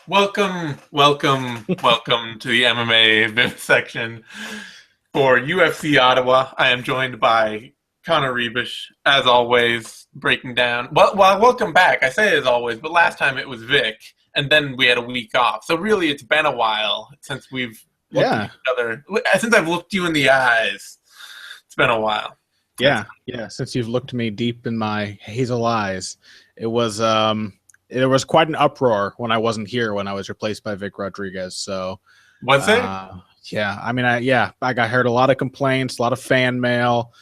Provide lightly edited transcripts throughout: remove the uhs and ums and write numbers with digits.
Welcome to the MMA Vivisection for UFC Ottawa. I am joined by Connor Rebish, as always, breaking down. Well, welcome back. I say as always, but last time it was Vic, and then we had a week off. So really, it's been a while since we've looked at each other. Since I've looked you in the eyes, it's been a while. Yeah. Since you've looked me deep in my hazel eyes, it was quite an uproar when I wasn't here when I was replaced by Vic Rodriguez. So was it? Yeah. I mean, I heard a lot of complaints, a lot of fan mail,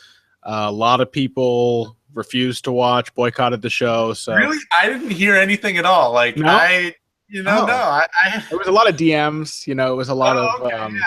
a lot of people refused to watch, boycotted the show. So really, I didn't hear anything at all. Like no? It was a lot of DMs. It was a lot of. Okay,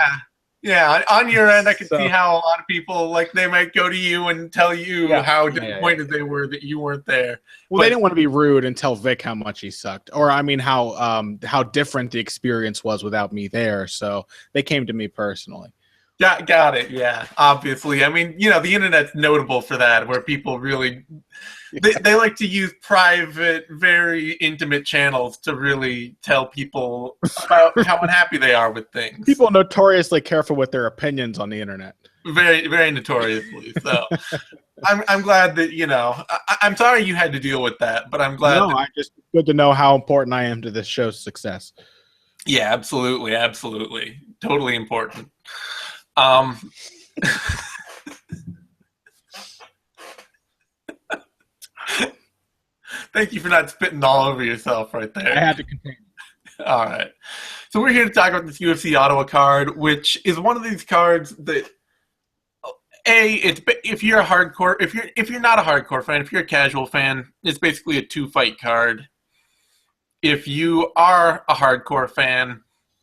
yeah. On your end, I could see how a lot of people they might go to you and tell you how disappointed they were that you weren't there. Well, they didn't want to be rude and tell Vic how much he sucked, or I mean how different the experience was without me there. So they came to me personally. Got it. Yeah, obviously. I mean, the internet's notable for that, where people really they like to use private, very intimate channels to really tell people about how unhappy they are with things. People are notoriously careful with their opinions on the internet. Very, very notoriously. So I'm glad that I'm sorry you had to deal with that, but I'm glad. No, just good to know how important I am to this show's success. Yeah, absolutely, totally important. Thank you for not spitting all over yourself right there. I had to contain it. All right. So we're here to talk about this UFC Ottawa card, which is one of these cards that if you're a hardcore, if you're not a hardcore fan, if you're a casual fan, it's basically a 2-fight card. If you are a hardcore fan,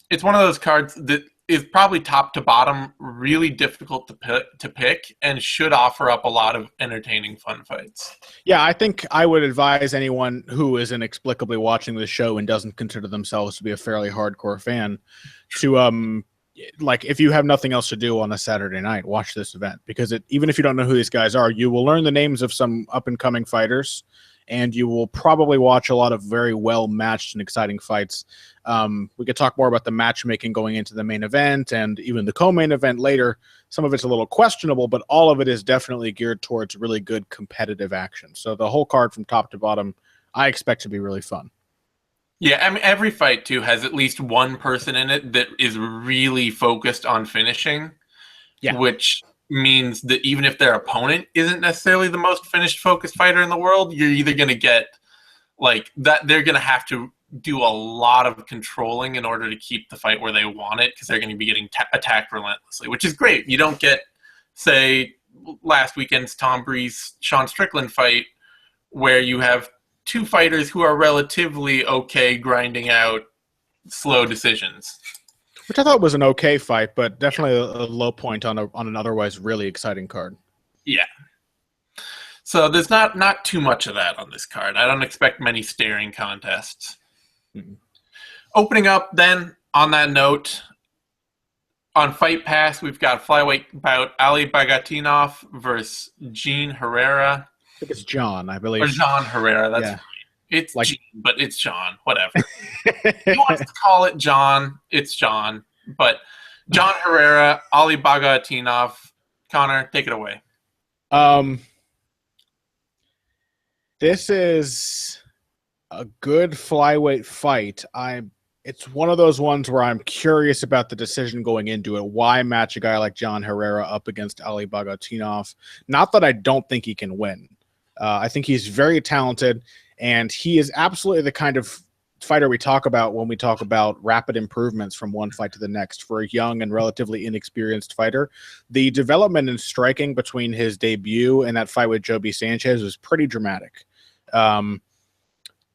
it's one of those cards that is probably top to bottom really difficult to pick and should offer up a lot of entertaining, fun fights. Yeah, I think I would advise anyone who is inexplicably watching the show and doesn't consider themselves to be a fairly hardcore fan to if you have nothing else to do on a Saturday night, watch this event, because even if you don't know who these guys are, you will learn the names of some up-and-coming fighters, and you will probably watch a lot of very well-matched and exciting fights. We could talk more about the matchmaking going into the main event and even the co-main event later. Some of it's a little questionable, but all of it is definitely geared towards really good competitive action. So the whole card from top to bottom, I expect to be really fun. Yeah, I mean, every fight, too, has at least one person in it that is really focused on finishing, which means that even if their opponent isn't necessarily the most focused fighter in the world, you're either going to get that they're going to have to do a lot of controlling in order to keep the fight where they want it, because they're going to be getting attacked relentlessly, which is great. You don't get, say, last weekend's Tom Breeze Sean Strickland fight, where you have two fighters who are relatively okay grinding out slow decisions. Which I thought was an okay fight, but definitely a low point on an otherwise really exciting card. Yeah. So there's not too much of that on this card. I don't expect many staring contests. Mm-hmm. Opening up then, on that note, on Fight Pass, we've got flyweight bout Ali Bagautinov versus Jean Herrera. I think it's John, I believe. Or Jean Herrera, that's right. It's Jean, but it's John, whatever. He wants to call it John, it's John. But John Herrera, Ali Bagautinov. Connor, take it away. This is a good flyweight fight. It's one of those ones where I'm curious about the decision going into it. Why match a guy like John Herrera up against Ali Bagautinov? Not that I don't think he can win. I think he's very talented, and he is absolutely the kind of fighter we talk about when we talk about rapid improvements from one fight to the next. For a young and relatively inexperienced fighter, the development in striking between his debut and that fight with Joby Sanchez was pretty dramatic.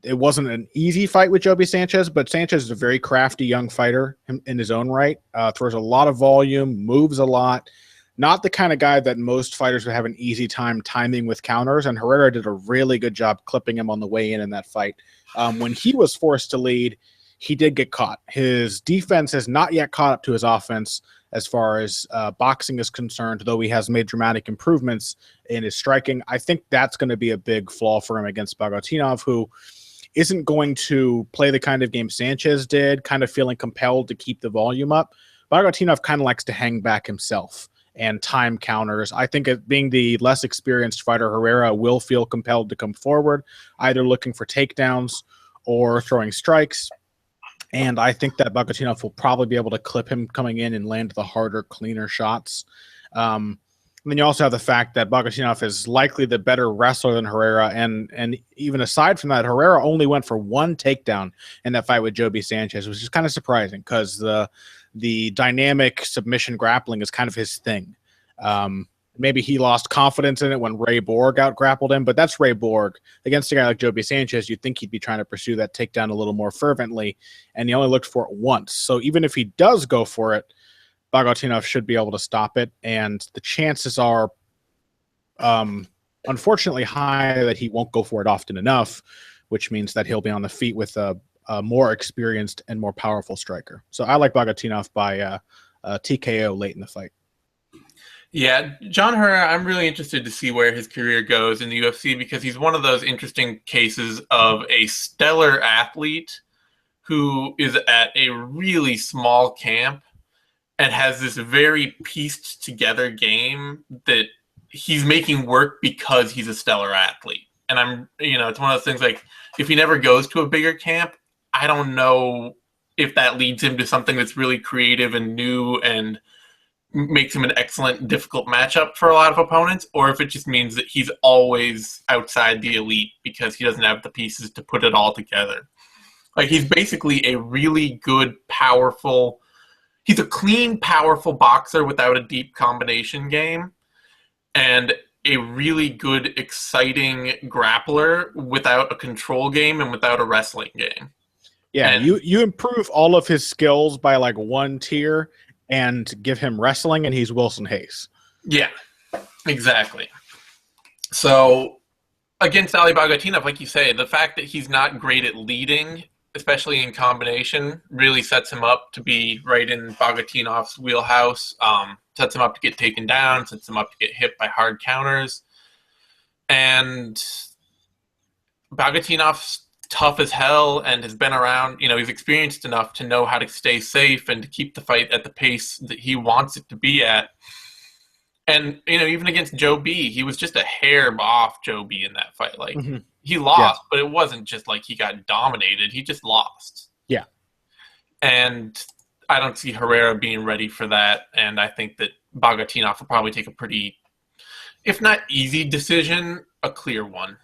It wasn't an easy fight with Joby Sanchez, but Sanchez is a very crafty young fighter in his own right. Throws a lot of volume, moves a lot. Not the kind of guy that most fighters would have an easy time timing with counters, and Herrera did a really good job clipping him on the way in that fight. When he was forced to lead, he did get caught. His defense has not yet caught up to his offense as far as boxing is concerned, though he has made dramatic improvements in his striking. I think that's going to be a big flaw for him against Bagautinov, who isn't going to play the kind of game Sanchez did, kind of feeling compelled to keep the volume up. Bagautinov kind of likes to hang back himself and time counters. I think it, being the less experienced fighter, Herrera will feel compelled to come forward, either looking for takedowns or throwing strikes. And I think that Bagautinov will probably be able to clip him coming in and land the harder, cleaner shots. And then you also have the fact that Bagautinov is likely the better wrestler than Herrera. And even aside from that, Herrera only went for one takedown in that fight with Joby Sanchez, which is kind of surprising because the dynamic submission grappling is kind of his thing. Maybe he lost confidence in it when Ray Borg out-grappled him, but that's Ray Borg. Against a guy like Joby Sanchez, you'd think he'd be trying to pursue that takedown a little more fervently, and he only looked for it once. So even if he does go for it, Bagautinov should be able to stop it, and the chances are unfortunately high that he won't go for it often enough, which means that he'll be on the feet with a more experienced and more powerful striker. So I like Bagautinov by TKO late in the fight. Yeah, John Herrera, I'm really interested to see where his career goes in the UFC because he's one of those interesting cases of a stellar athlete who is at a really small camp and has this very pieced together game that he's making work because he's a stellar athlete. And it's one of those things like if he never goes to a bigger camp, I don't know if that leads him to something that's really creative and new and makes him an excellent, difficult matchup for a lot of opponents, or if it just means that he's always outside the elite because he doesn't have the pieces to put it all together. Like, he's basically a really good, powerful... He's a clean, powerful boxer without a deep combination game, and a really good, exciting grappler without a control game and without a wrestling game. Yeah, and you improve all of his skills by like one tier and give him wrestling, and he's Wilson Hayes. Yeah, exactly. So against Ali Bagautinov, like you say, the fact that he's not great at leading, especially in combination, really sets him up to be right in Bagatinov's wheelhouse, sets him up to get taken down, sets him up to get hit by hard counters. And Bagatinov's tough as hell and has been around, he's experienced enough to know how to stay safe and to keep the fight at the pace that he wants it to be at. And, even against Joe B, he was just a hair off Joe B in that fight. Like, he lost, but it wasn't just like he got dominated. He just lost. Yeah. And I don't see Herrera being ready for that. And I think that Bagautinov will probably take a pretty, if not easy decision, a clear one.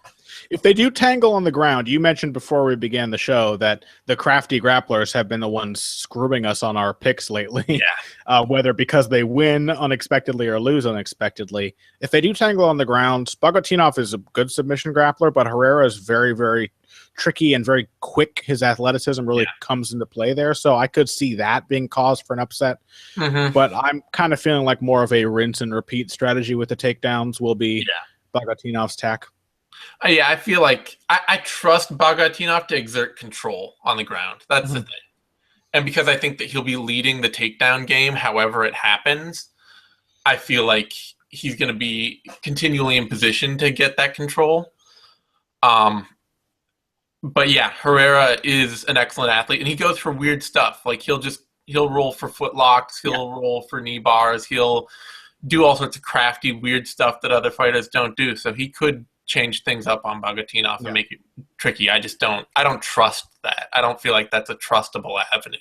If they do tangle on the ground, you mentioned before we began the show that the crafty grapplers have been the ones screwing us on our picks lately. Yeah. Whether because they win unexpectedly or lose unexpectedly. If they do tangle on the ground, Bagautinov is a good submission grappler, but Herrera is very, very tricky and very quick. His athleticism really comes into play there. So I could see that being cause for an upset. But I'm kind of feeling like more of a rinse and repeat strategy with the takedowns will be Bagatinov's tack. Yeah, I feel like I trust Bagautinov to exert control on the ground. That's the thing. And because I think that he'll be leading the takedown game however it happens, I feel like he's going to be continually in position to get that control. But yeah, Herrera is an excellent athlete, and he goes for weird stuff. Like, he'll roll for footlocks, he'll roll for knee bars, he'll do all sorts of crafty, weird stuff that other fighters don't do. So he could change things up on Bagautinov and make it tricky. I don't trust that. I don't feel like that's a trustable avenue.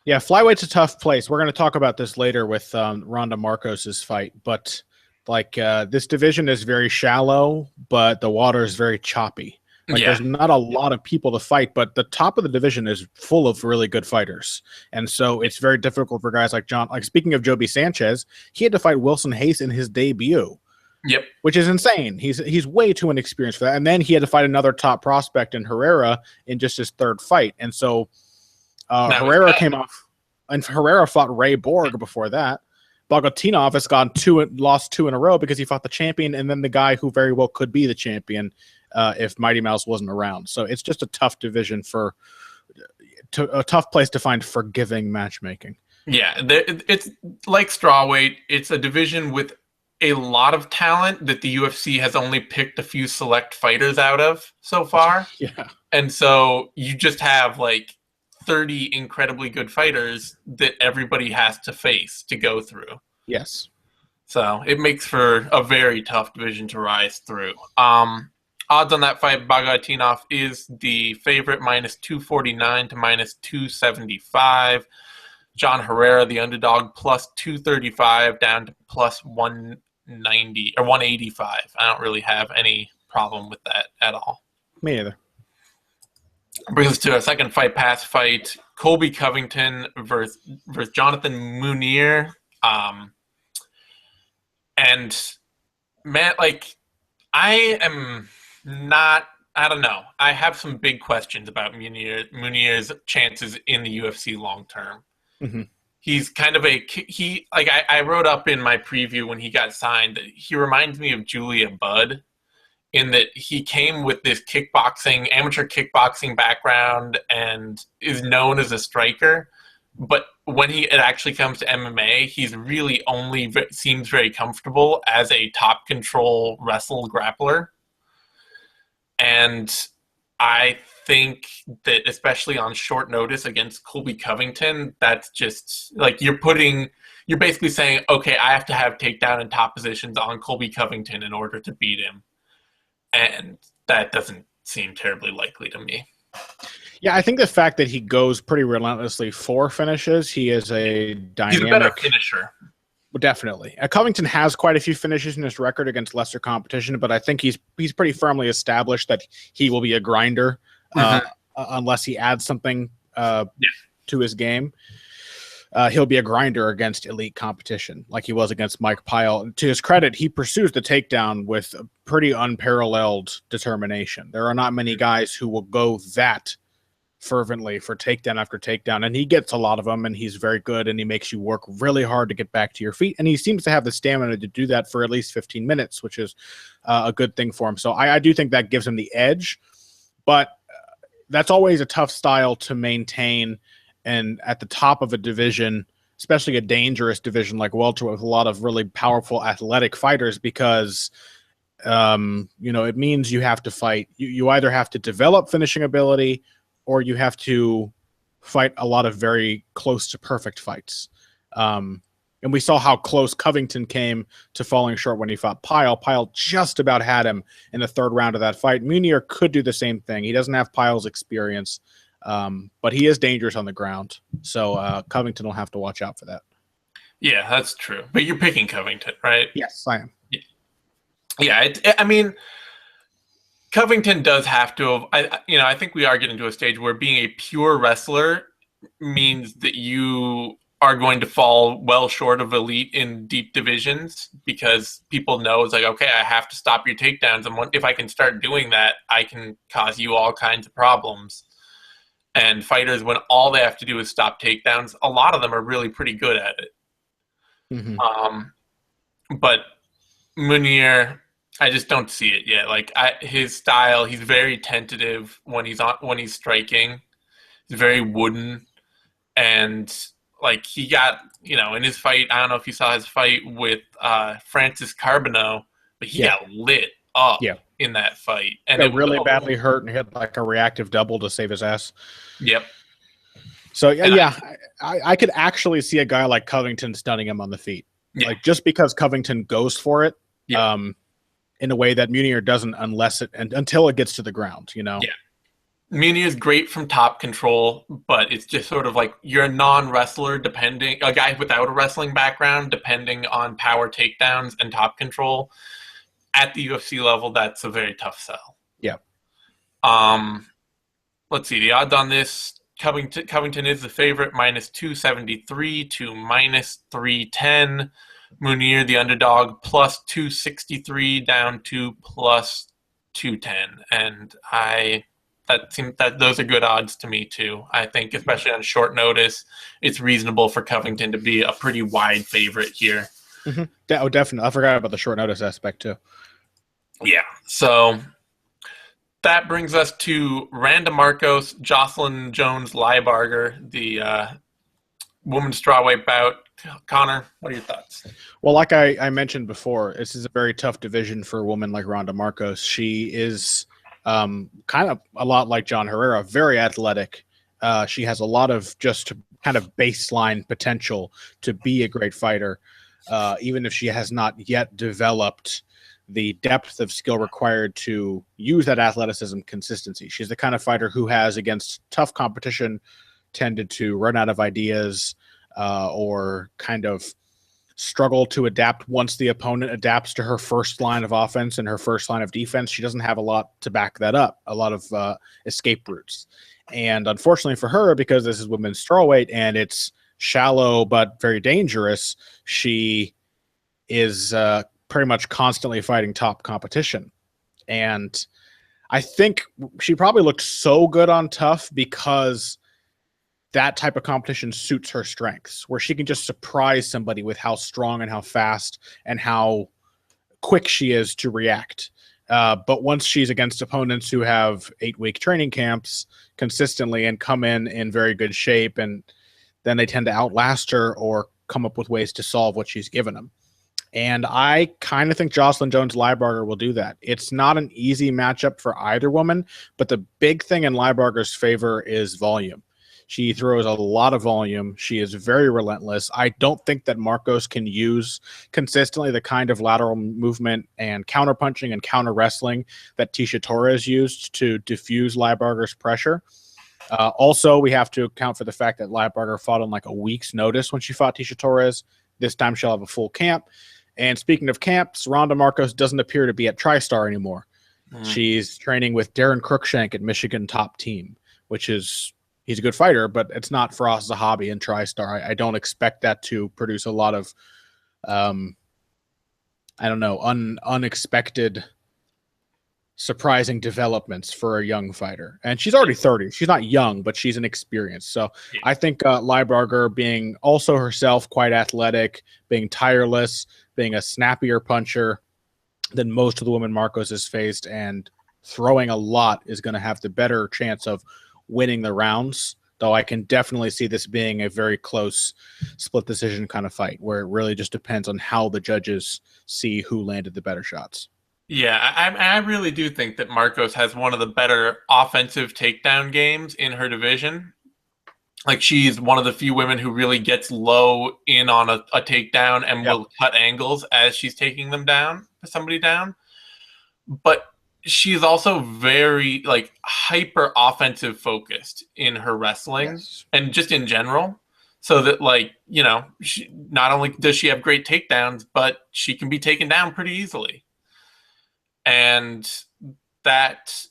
Yeah, flyweight's a tough place. We're going to talk about this later with Ronda Marcos's fight, but this division is very shallow, but the water is very choppy. There's not a lot of people to fight, but the top of the division is full of really good fighters. And so it's very difficult for guys like John. Like, speaking of Joby Sanchez, he had to fight Wilson Hayes in his debut. Yep. Which is insane. He's way too inexperienced for that. And then he had to fight another top prospect in Herrera in just his third fight. And so Herrera came off, and Herrera fought Ray Borg before that. Bagautinov has lost two in a row because he fought the champion and then the guy who very well could be the champion if Mighty Mouse wasn't around. So it's just a tough division a tough place to find forgiving matchmaking. Yeah, it's like strawweight. It's a division with a lot of talent that the UFC has only picked a few select fighters out of so far. Yeah. And so you just have like 30 incredibly good fighters that everybody has to face to go through. Yes. So it makes for a very tough division to rise through. Odds on that fight, Bagautinov is the favorite, -249 to -275. John Herrera, the underdog, +235 down to +190 or 185. I don't really have any problem with that at all. Me either. Brings us to our second fight pass fight: Colby Covington versus Jonathan Munier. And man, like, I don't know. I have some big questions about Munier's chances in the UFC long term. Mm-hmm. He's kind of I wrote up in my preview when he got signed that he reminds me of Julia Budd in that he came with this amateur kickboxing background and is known as a striker. But when it actually comes to MMA, he's really only seems very comfortable as a top control wrestle grappler. And I think that especially on short notice against Colby Covington, that's just like you're basically saying, okay, I have to have takedown and top positions on Colby Covington in order to beat him. And that doesn't seem terribly likely to me. Yeah, I think the fact that he goes pretty relentlessly for finishes, he is a dynamic... He's a better finisher. Definitely. Covington has quite a few finishes in his record against lesser competition, but I think he's pretty firmly established that he will be a grinder unless he adds something to his game. He'll be a grinder against elite competition, like he was against Mike Pyle. To his credit, he pursues the takedown with a pretty unparalleled determination. There are not many guys who will go that fervently for takedown after takedown, and he gets a lot of them, and he's very good, and he makes you work really hard to get back to your feet, and he seems to have the stamina to do that for at least 15 minutes, which is a good thing for him. So I do think that gives him the edge, but that's always a tough style to maintain, and at the top of a division, especially a dangerous division like welterweight with a lot of really powerful athletic fighters, because it means you have to fight. You either have to develop finishing ability or you have to fight a lot of very close to perfect fights. And we saw how close Covington came to falling short when he fought Pyle. Pyle just about had him in the third round of that fight. Munier could do the same thing. He doesn't have Pyle's experience, but he is dangerous on the ground. So Covington will have to watch out for that. Yeah, that's true. But you're picking Covington, right? Yes, I am. Yeah, I mean, Covington does have to have, I think we are getting to a stage where being a pure wrestler means that you are going to fall well short of elite in deep divisions, because people know it's like, okay, I have to stop your takedowns. And if I can start doing that, I can cause you all kinds of problems. And fighters, when all they have to do is stop takedowns, a lot of them are really pretty good at it. Mm-hmm. But Munier, I just don't see it yet. Like his style, he's very tentative when he's striking. He's very wooden, and like he got in his fight. I don't know if you saw his fight with Francis Carbonneau, but he got lit up in that fight, and it really badly hurt and hit like a reactive double to save his ass. Yep. So I could actually see a guy like Covington stunning him on the feet, like just because Covington goes for it. In a way that Munier doesn't until it gets to the ground, Yeah. Munier is great from top control, but it's just sort of like you're a non-wrestler a guy without a wrestling background, depending on power takedowns and top control. At the UFC level, that's a very tough sell. Yeah. Let's see. The odds on this, Covington is the favorite, -273 to -310. Munier, the underdog, +263 down to +210, and those are good odds to me too. I think, especially on short notice, it's reasonable for Covington to be a pretty wide favorite here. Mm-hmm. Oh, definitely. I forgot about the short notice aspect too. Yeah. So that brings us to Randa Marcos, Jocelyn Jones-Liebarger, the women's strawweight bout. Connor, what are your thoughts? Well, like I mentioned before, this is a very tough division for a woman like Ronda Marcos. She is kind of a lot like John Herrera, very athletic. She has a lot of just kind of baseline potential to be a great fighter, even if she has not yet developed the depth of skill required to use that athleticism consistency. She's the kind of fighter who has, against tough competition, tended to run out of ideas or kind of struggle to adapt once the opponent adapts to her first line of offense and her first line of defense. She doesn't have a lot to back that up, a lot of escape routes. And unfortunately for her, because this is women's strawweight and it's shallow but very dangerous, she is pretty much constantly fighting top competition. And I think she probably looked so good on Tough because that type of competition suits her strengths, where she can just surprise somebody with how strong and how fast and how quick she is to react. But once she's against opponents who have 8-week training camps consistently and come in very good shape, and then they tend to outlast her or come up with ways to solve what she's given them. And I kind of think Jocelyn Jones-Liebarger will do that. It's not an easy matchup for either woman, but the big thing in Liebarger's favor is volume. She throws a lot of volume. She is very relentless. I don't think that Marcos can use consistently the kind of lateral movement and counterpunching and counter wrestling that Tecia Torres used to diffuse Liebarger's pressure. Also, we have to account for the fact that Liebarger fought on like a week's notice when she fought Tecia Torres. This time she'll have a full camp. And speaking of camps, Ronda Marcos doesn't appear to be at TriStar anymore. She's training with Darren Cruikshank at Michigan Top Team, which is... He's a good fighter, but it's not for us as a hobby in TriStar. I don't expect that to produce a lot of, unexpected, surprising developments for a young fighter. And she's already 30. She's not young, but she's inexperienced. So I think Liebarger, being also herself quite athletic, being tireless, being a snappier puncher than most of the women Marcos has faced, and throwing a lot, is going to have the better chance of winning the rounds, though I can definitely see this being a very close split decision kind of fight where it really just depends on how the judges see who landed the better shots. Yeah, I really do think that Marcos has one of the better offensive takedown games in her division. Like, she's one of the few women who really gets low in on a takedown and will cut angles as she's taking them down, somebody down. But she's also very hyper offensive focused in her wrestling and just in general. So that she, not only does she have great takedowns, but she can be taken down pretty easily. And that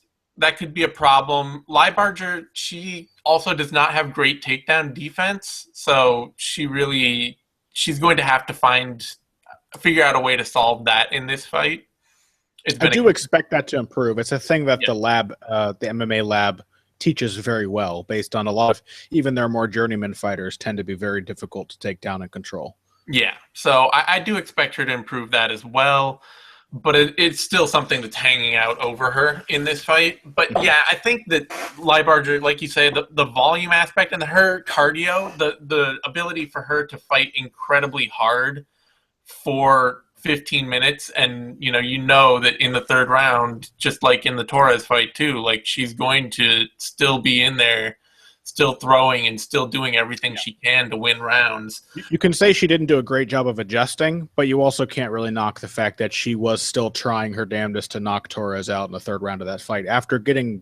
could be a problem. Liebarger, she also does not have great takedown defense. So she's going to have to figure out a way to solve that in this fight. I do expect that to improve. It's a thing that the MMA lab teaches very well, based on a lot of even their more journeyman fighters tend to be very difficult to take down and control. Yeah, so I do expect her to improve that as well, but it's still something that's hanging out over her in this fight. But yeah, I think that Liebarger, like you say, the volume aspect and her cardio, the ability for her to fight incredibly hard for 15 minutes, and you know that in the third round, just like in the Torres fight too, she's going to still be in there, still throwing and still doing everything she can to win rounds. You can say she didn't do a great job of adjusting, but you also can't really knock the fact that she was still trying her damnedest to knock Torres out in the third round of that fight after getting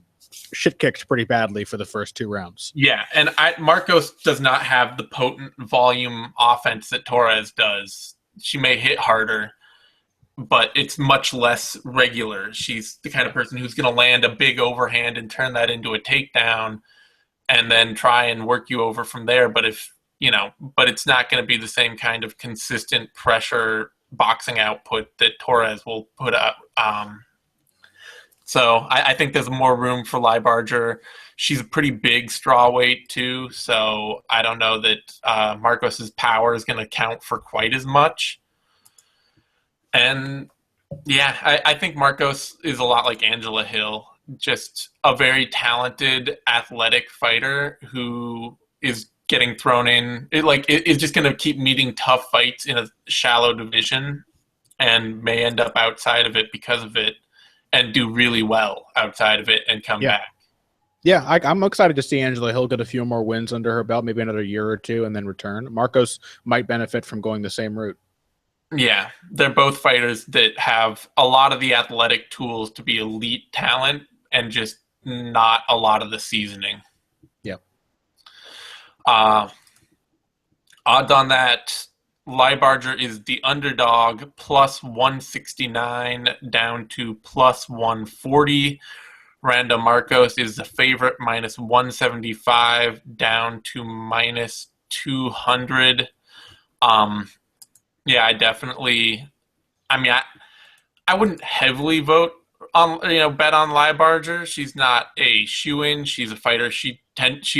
shit kicked pretty badly for the first 2 rounds. Yeah, and Marcos does not have the potent volume offense that Torres does. She may hit harder, but it's much less regular. She's the kind of person who's going to land a big overhand and turn that into a takedown and then try and work you over from there. But but it's not going to be the same kind of consistent pressure boxing output that Torres will put up. So I think there's more room for Liebarger. She's a pretty big strawweight too, so I don't know that Marcos's power is going to count for quite as much. And yeah, I think Marcos is a lot like Angela Hill, just a very talented, athletic fighter who is getting thrown in. It's just going to keep meeting tough fights in a shallow division and may end up outside of it because of it and do really well outside of it and come back. Yeah, I'm excited to see Angela Hill get a few more wins under her belt, maybe another year or two, and then return. Marcos might benefit from going the same route. Yeah, they're both fighters that have a lot of the athletic tools to be elite talent and just not a lot of the seasoning. Yep. Odds on that, Liebarger is the underdog, plus 169 down to plus 140. Randa Marcos is the favorite, minus 175 down to minus 200. Yeah, I definitely. I mean, I wouldn't heavily bet on Liebarger. She's not a shoo-in. She's a fighter. She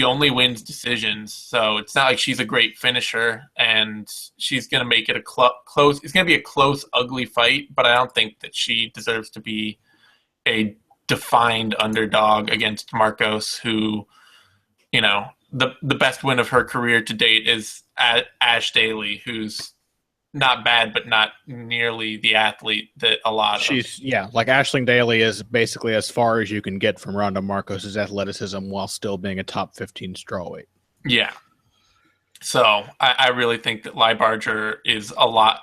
only wins decisions, so it's not like she's a great finisher. And she's gonna make it a close. It's gonna be a close, ugly fight, but I don't think that she deserves to be a defined underdog against Marcos, who, the best win of her career to date is Ash Daly, who's not bad, but not nearly the athlete that a lot of. Like Aisling Daly is basically as far as you can get from Randa Marcos' athleticism while still being a top 15 strawweight. Yeah. So I really think that Liebarger is a lot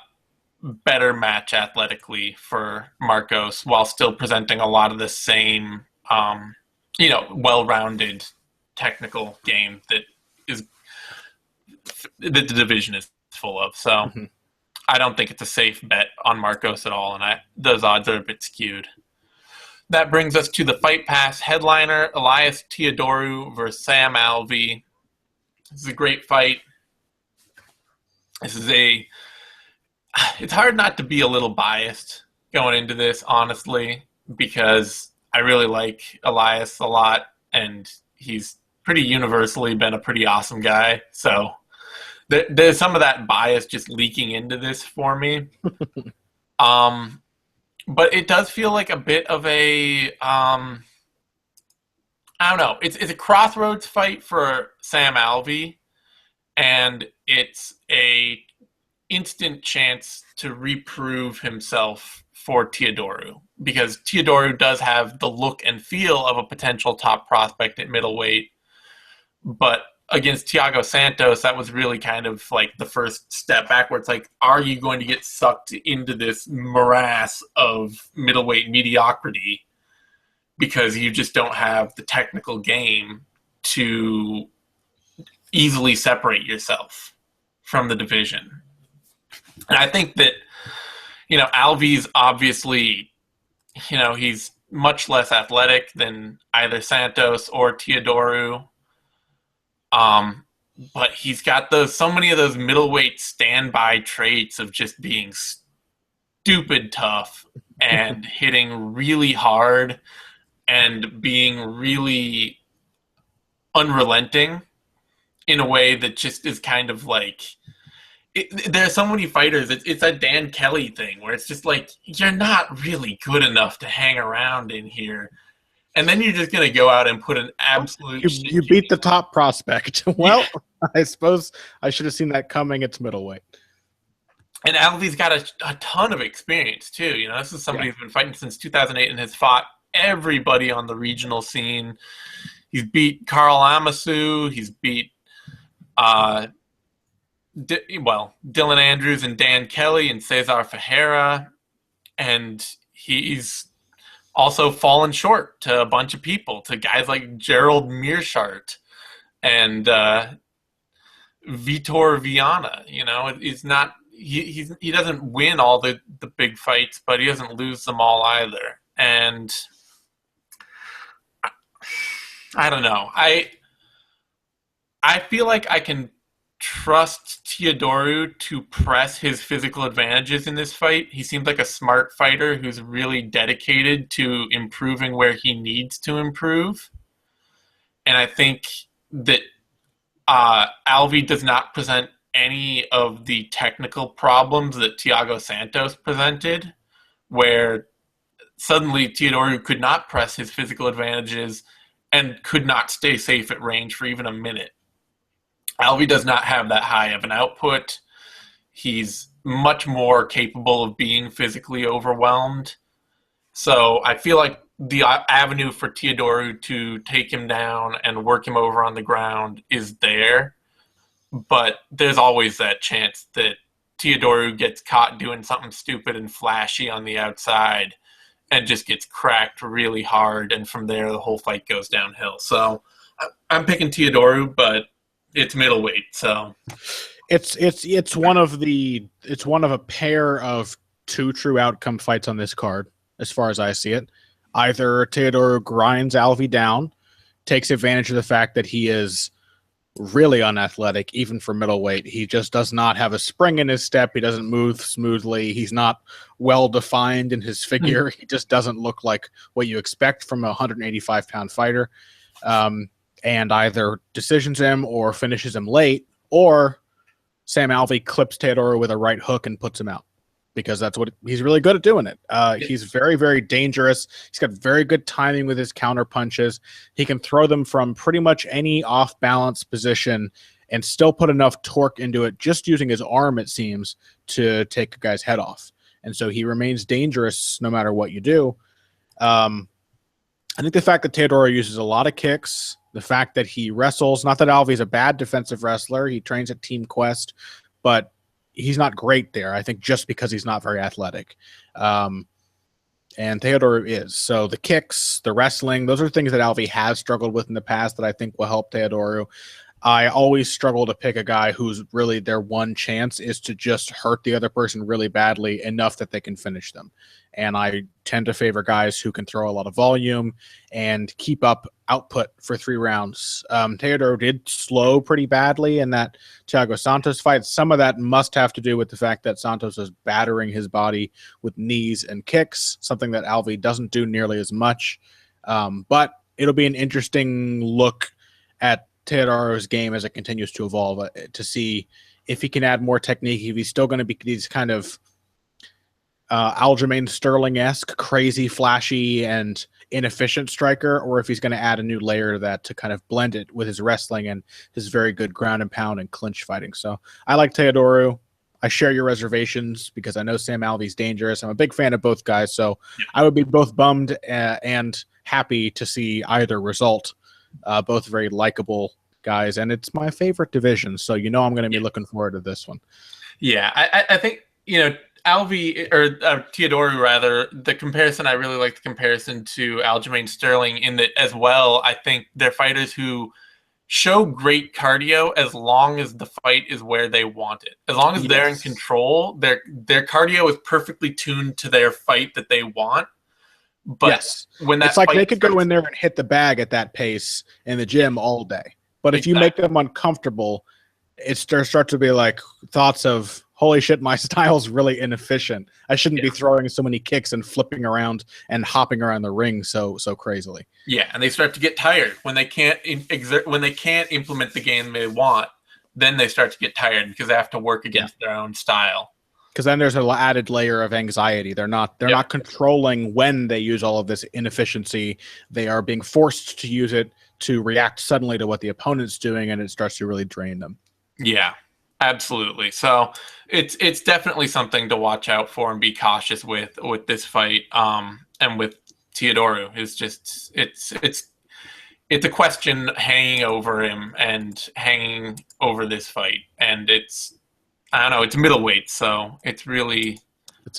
better match athletically for Marcos while still presenting a lot of the same, well-rounded technical game that the division is full of. So I don't think it's a safe bet on Marcos at all, and those odds are a bit skewed. That brings us to the Fight Pass headliner, Elias Theodorou versus Sam Alvey. This is a great fight. It's hard not to be a little biased going into this, honestly, because I really like Elias a lot, and he's pretty universally been a pretty awesome guy. So there's some of that bias just leaking into this for me. But it does feel like a bit of a, I don't know. It's a crossroads fight for Sam Alvey, and it's a instant chance to reprove himself for Theodorou, because Theodorou does have the look and feel of a potential top prospect at middleweight, but against Thiago Santos, that was really kind of like the first step backwards. Like, are you going to get sucked into this morass of middleweight mediocrity because you just don't have the technical game to easily separate yourself from the division? And I think that, Alvey's obviously, he's much less athletic than either Santos or Theodorou. But he's got so many of those middleweight standby traits of just being stupid tough and hitting really hard and being really unrelenting in a way that just is kind of like, there are so many fighters. It's a Dan Kelly thing where it's just like, you're not really good enough to hang around in here. And then you're just going to go out and put an absolute... You beat the top prospect. Well, I suppose I should have seen that coming. It's middleweight. And Alvey's got a ton of experience, too. This is somebody who's been fighting since 2008 and has fought everybody on the regional scene. He's beat Carl Amasu. He's beat... Dylan Andrews and Dan Kelly and Cesar Ferreira, and he's also fallen short to a bunch of people, to guys like Gerald Mearshart and Vitor Viana. It's not he doesn't win all the big fights, but he doesn't lose them all either. And I don't know. I feel like I can trust Theodorou to press his physical advantages in this fight. He seems like a smart fighter who's really dedicated to improving where he needs to improve. And I think that Alvey does not present any of the technical problems that Thiago Santos presented, where suddenly Theodorou could not press his physical advantages and could not stay safe at range for even a minute. Alvey does not have that high of an output. He's much more capable of being physically overwhelmed. So I feel like the avenue for Teodoro to take him down and work him over on the ground is there. But there's always that chance that Teodoro gets caught doing something stupid and flashy on the outside and just gets cracked really hard. And from there, the whole fight goes downhill. So I'm picking Teodoro, but it's middleweight. So it's one of a pair of two true outcome fights on this card, as far as I see it. Either Teodoro grinds Alvey down, takes advantage of the fact that he is really unathletic, even for middleweight. He just does not have a spring in his step. He doesn't move smoothly. He's not well defined in his figure. He just doesn't look like what you expect from a 185-pound fighter. And either decisions him or finishes him late, or Sam Alvey clips Teodoro with a right hook and puts him out, because that's what he's really good at doing it. He's very, very dangerous. He's got very good timing with his counter punches. He can throw them from pretty much any off-balance position and still put enough torque into it, just using his arm, it seems, to take a guy's head off. And so he remains dangerous no matter what you do. I think the fact that Teodoro uses a lot of kicks, the fact that he wrestles, not that Alvey's a bad defensive wrestler, he trains at Team Quest, but he's not great there, I think, just because he's not very athletic. And Teodoro is. So the kicks, the wrestling, those are things that Alvey has struggled with in the past that I think will help Teodoro. I always struggle to pick a guy who's really their one chance is to just hurt the other person really badly enough that they can finish them. And I tend to favor guys who can throw a lot of volume and keep up output for 3 rounds. Teodoro did slow pretty badly in that Thiago Santos fight. Some of that must have to do with the fact that Santos is battering his body with knees and kicks, something that Alvey doesn't do nearly as much. But it'll be an interesting look at Teodoro's game as it continues to evolve, to see if he can add more technique, if he's still going to be these kind of Aljamain Sterling-esque, crazy, flashy, and inefficient striker, or if he's going to add a new layer to that to kind of blend it with his wrestling and his very good ground and pound and clinch fighting. So I like Teodoro. I share your reservations because I know Sam Alvey's dangerous. I'm a big fan of both guys, so I would be both bummed and happy to see either result. Both very likable guys, and it's my favorite division, so I'm going to be looking forward to this one. Yeah, I think, Alvey, or Teodoro rather, the comparison, I really like the comparison to Aljamain Sterling in that as well. I think they're fighters who show great cardio as long as the fight is where they want it. As long as they're in control, their cardio is perfectly tuned to their fight that they want. But when that, it's like they could go in there and hit the bag at that pace in the gym all day. But if you make them uncomfortable, it starts to be like thoughts of, holy shit, my style's really inefficient. I shouldn't be throwing so many kicks and flipping around and hopping around the ring so crazily. Yeah, and they start to get tired when they can't implement the game they want. Then they start to get tired because they have to work against their own style. Because then there's an added layer of anxiety. They're not controlling when they use all of this inefficiency. They are being forced to use it to react suddenly to what the opponent's doing, and it starts to really drain them. Yeah, absolutely. So it's definitely something to watch out for and be cautious with this fight. And with Teodoro, is just it's a question hanging over him and hanging over this fight, and it's middleweight, so it's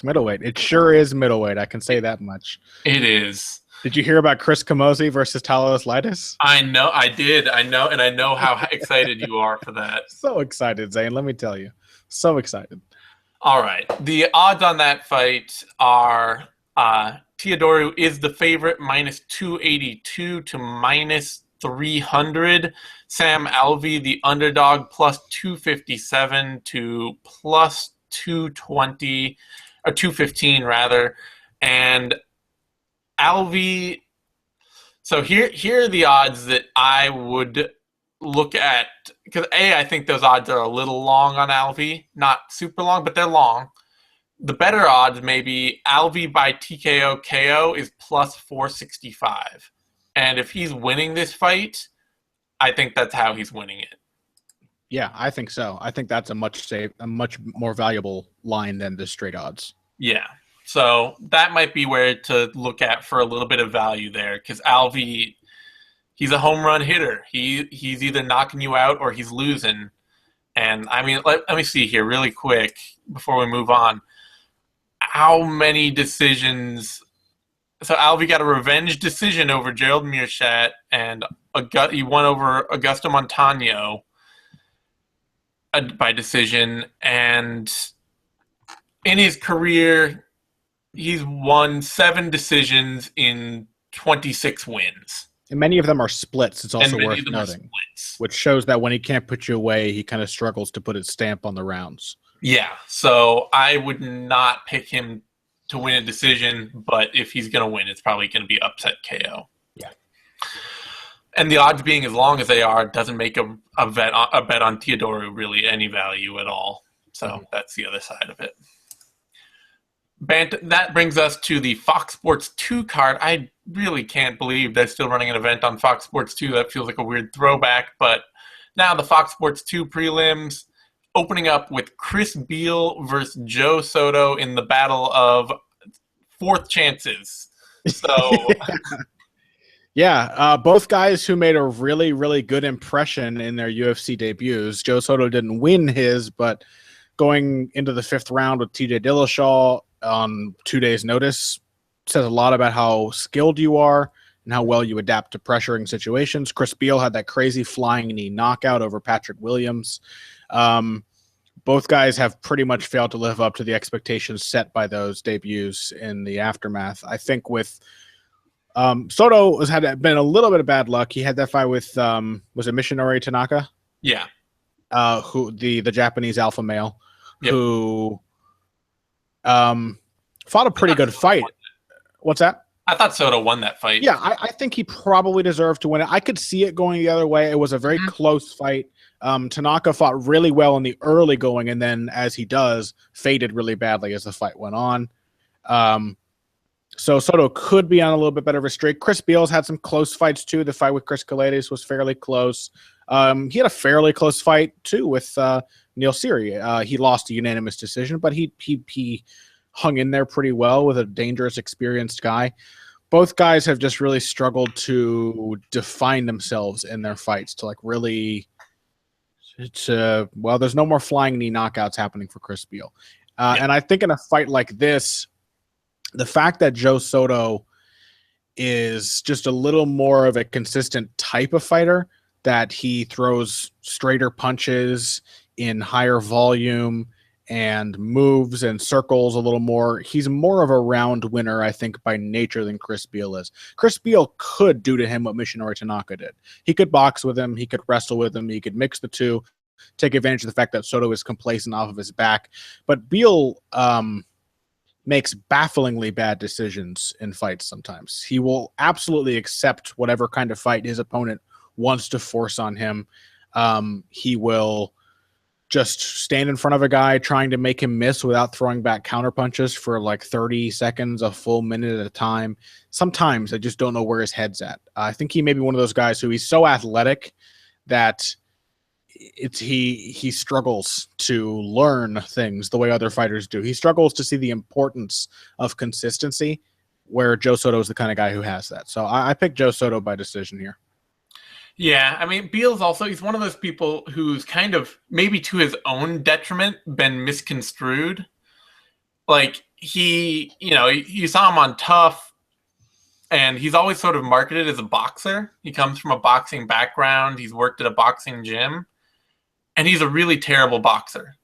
middleweight. It sure is middleweight. I can say that much. It is. Did you hear about Chris Camozzi versus Talos Litis? I know. I did. I know. And I know how excited you are for that. So excited, Zane. Let me tell you. So excited. All right. The odds on that fight are Teodoro is the favorite, -282 to -300. Sam Alvey, the underdog, +257 to +220, or 215 rather. And Alvey, so here are the odds that I would look at, because I think those odds are a little long on Alvey, not super long, but they're long. The better odds maybe Alvey by TKO KO is +465. And if he's winning this fight, I think that's how he's winning it. Yeah, I think so. I think that's a much more valuable line than the straight odds. Yeah. So that might be where to look at for a little bit of value there, because Alvey, he's a home run hitter. He's either knocking you out or he's losing. And I mean, let me see here really quick before we move on. How many decisions? So Alvey got a revenge decision over Gerald Meerschaert, and he won over Augusto Montano by decision. And in his career, he's won 7 decisions in 26 wins. And many of them are splits. It's also worth noting, which shows that when he can't put you away, he kind of struggles to put his stamp on the rounds. Yeah, so I would not pick him to win a decision, but if he's going to win, it's probably going to be upset KO. Yeah. And the odds being as long as they are doesn't make a bet on Teodoro really any value at all. So that's the other side of it. That brings us to the Fox Sports 2 card. I really can't believe they're still running an event on Fox Sports 2. That feels like a weird throwback. But now the Fox Sports 2 prelims opening up with Chris Beal versus Joe Soto in the battle of fourth chances. So... Yeah, both guys who made a really, really good impression in their UFC debuts. Joe Soto didn't win his, but going into the 5th round with TJ Dillashaw on 2 days' notice says a lot about how skilled you are and how well you adapt to pressuring situations. Chris Beal had that crazy flying knee knockout over Patrick Williams. Both guys have pretty much failed to live up to the expectations set by those debuts in the aftermath. I think with Soto has been a little bit of bad luck. He had that fight with was it Mishinori Tanaka? Yeah. Who the Japanese alpha male, yep. who fought a pretty good fight. What's that? I thought Soto won that fight. Yeah, I think he probably deserved to win it. I could see it going the other way. It was a very close fight. Tanaka fought really well in the early going, and then as he does, faded really badly as the fight went on. So Soto could be on a little bit better of a streak. Chris Beal's had some close fights too. The fight with Chris Kalides was fairly close. He had a fairly close fight too with Neil Seery. He lost a unanimous decision, but he hung in there pretty well with a dangerous, experienced guy. Both guys have just really struggled to define themselves in their fights to like really. Well, there's no more flying knee knockouts happening for Chris Beal, and I think in a fight like this. The fact that Joe Soto is just a little more of a consistent type of fighter, that he throws straighter punches in higher volume and moves and circles a little more. He's more of a round winner, I think, by nature than Chris Beal is. Chris Beal could do to him what Mishinori Tanaka did. He could box with him. He could wrestle with him. He could mix the two, take advantage of the fact that Soto is complacent off of his back. But Beal... makes bafflingly bad decisions in fights sometimes. He will absolutely accept whatever kind of fight his opponent wants to force on him. He will just stand in front of a guy trying to make him miss without throwing back counter punches for like 30 seconds, a full minute at a time. Sometimes I just don't know where his head's at. I think he may be one of those guys who he's so athletic that he struggles to learn things the way other fighters do. He struggles to see the importance of consistency, where Joe Soto is the kind of guy who has that. So I picked Joe Soto by decision here. Yeah, I mean, Beal's also, he's one of those people who's kind of, maybe to his own detriment, been misconstrued. Like, you saw him on Tough, and he's always sort of marketed as a boxer. He comes from a boxing background. He's worked at a boxing gym. And he's a really terrible boxer.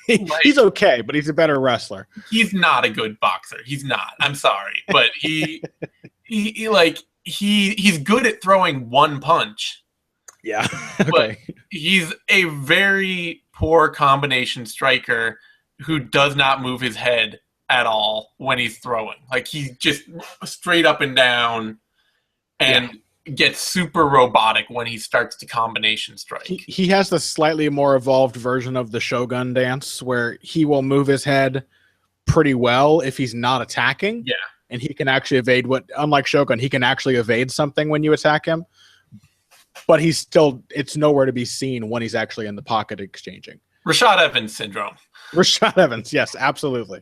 He's okay, but he's a better wrestler. He's not a good boxer. He's not. I'm sorry, but he's good at throwing one punch. Yeah, okay. But he's a very poor combination striker who does not move his head at all when he's throwing. Like, he's just straight up and down, and gets super robotic when he starts to combination strike. He has the slightly more evolved version of the Shogun dance where he will move his head pretty well if he's not attacking. Yeah. And he can actually evade unlike Shogun, he can actually evade something when you attack him. but it's nowhere to be seen when he's actually in the pocket exchanging. Rashad Evans syndrome. Rashad Evans, yes, absolutely.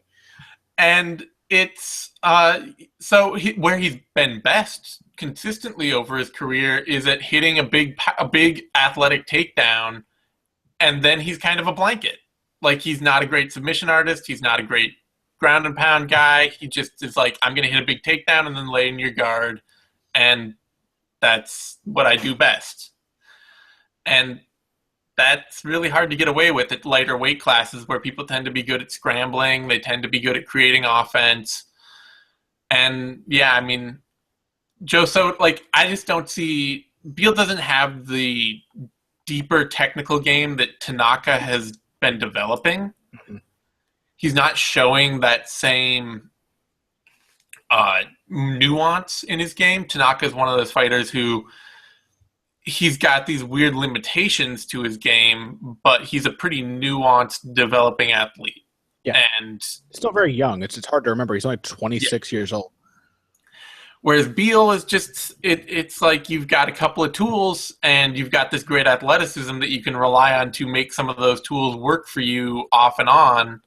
And it's where he's been best consistently over his career is at hitting a big athletic takedown, and then he's kind of a blanket. Like, he's not a great submission artist. He's not a great ground and pound guy. He just is like, I'm going to hit a big takedown and then lay in your guard, and that's what I do best. And that's really hard to get away with at lighter weight classes where people tend to be good at scrambling. They tend to be good at creating offense. And yeah, I mean, Joe Soto, like, I just don't see, Beal doesn't have the deeper technical game that Tanaka has been developing. Mm-hmm. He's not showing that same nuance in his game. Tanaka is one of those fighters who he's got these weird limitations to his game, but he's a pretty nuanced, developing athlete. Yeah, and still very young. It's hard to remember. He's only 26 years old. Whereas Beal is just, it's like you've got a couple of tools and you've got this great athleticism that you can rely on to make some of those tools work for you off and on.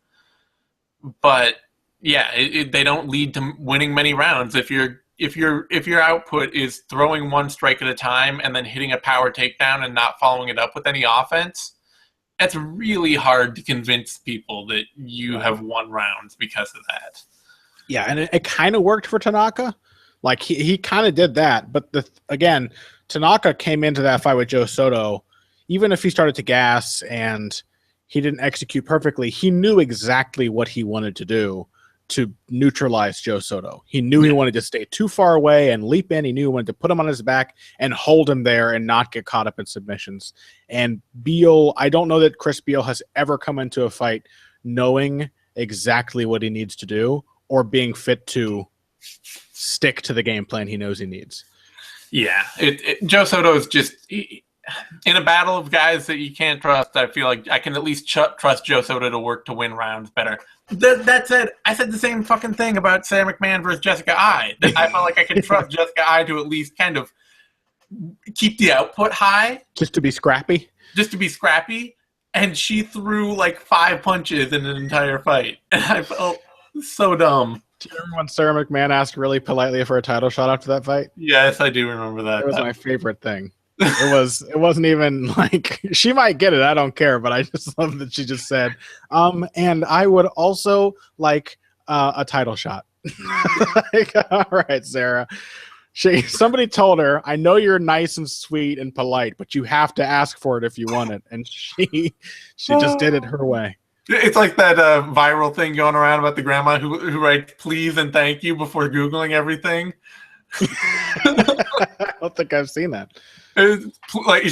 But yeah, they don't lead to winning many rounds. If your output is throwing one strike at a time and then hitting a power takedown and not following it up with any offense, it's really hard to convince people that you have won rounds because of that. Yeah, and it kind of worked for Tanaka. Like, he kind of did that. But again, Tanaka came into that fight with Joe Soto, even if he started to gas and he didn't execute perfectly, he knew exactly what he wanted to do to neutralize Joe Soto. He knew he wanted to stay too far away and leap in. He knew he wanted to put him on his back and hold him there and not get caught up in submissions. And Beal, I don't know that Chris Beal has ever come into a fight knowing exactly what he needs to do or being fit to stick to the game plan he knows he needs. Yeah, Joe Soto is just in a battle of guys that you can't trust. I feel like I can at least trust Joe Soto to work to win rounds better. That said, I said the same fucking thing about Sarah McMahon versus Jessica I. I felt like I could trust Jessica I to at least kind of keep the output high. Just to be scrappy? Just to be scrappy. And she threw like 5 punches in an entire fight. And I felt so dumb. Do you remember when Sarah McMahon asked really politely for a title shot after that fight? Yes, I do remember that. It was my favorite thing. It wasn't even like, she might get it, I don't care, but I just love that she just said, and I would also like a title shot. Like, all right, Sarah. Somebody told her, I know you're nice and sweet and polite, but you have to ask for it if you want it. And she just did it her way. It's like that viral thing going around about the grandma who writes please and thank you before Googling everything. I don't think I've seen that. Like,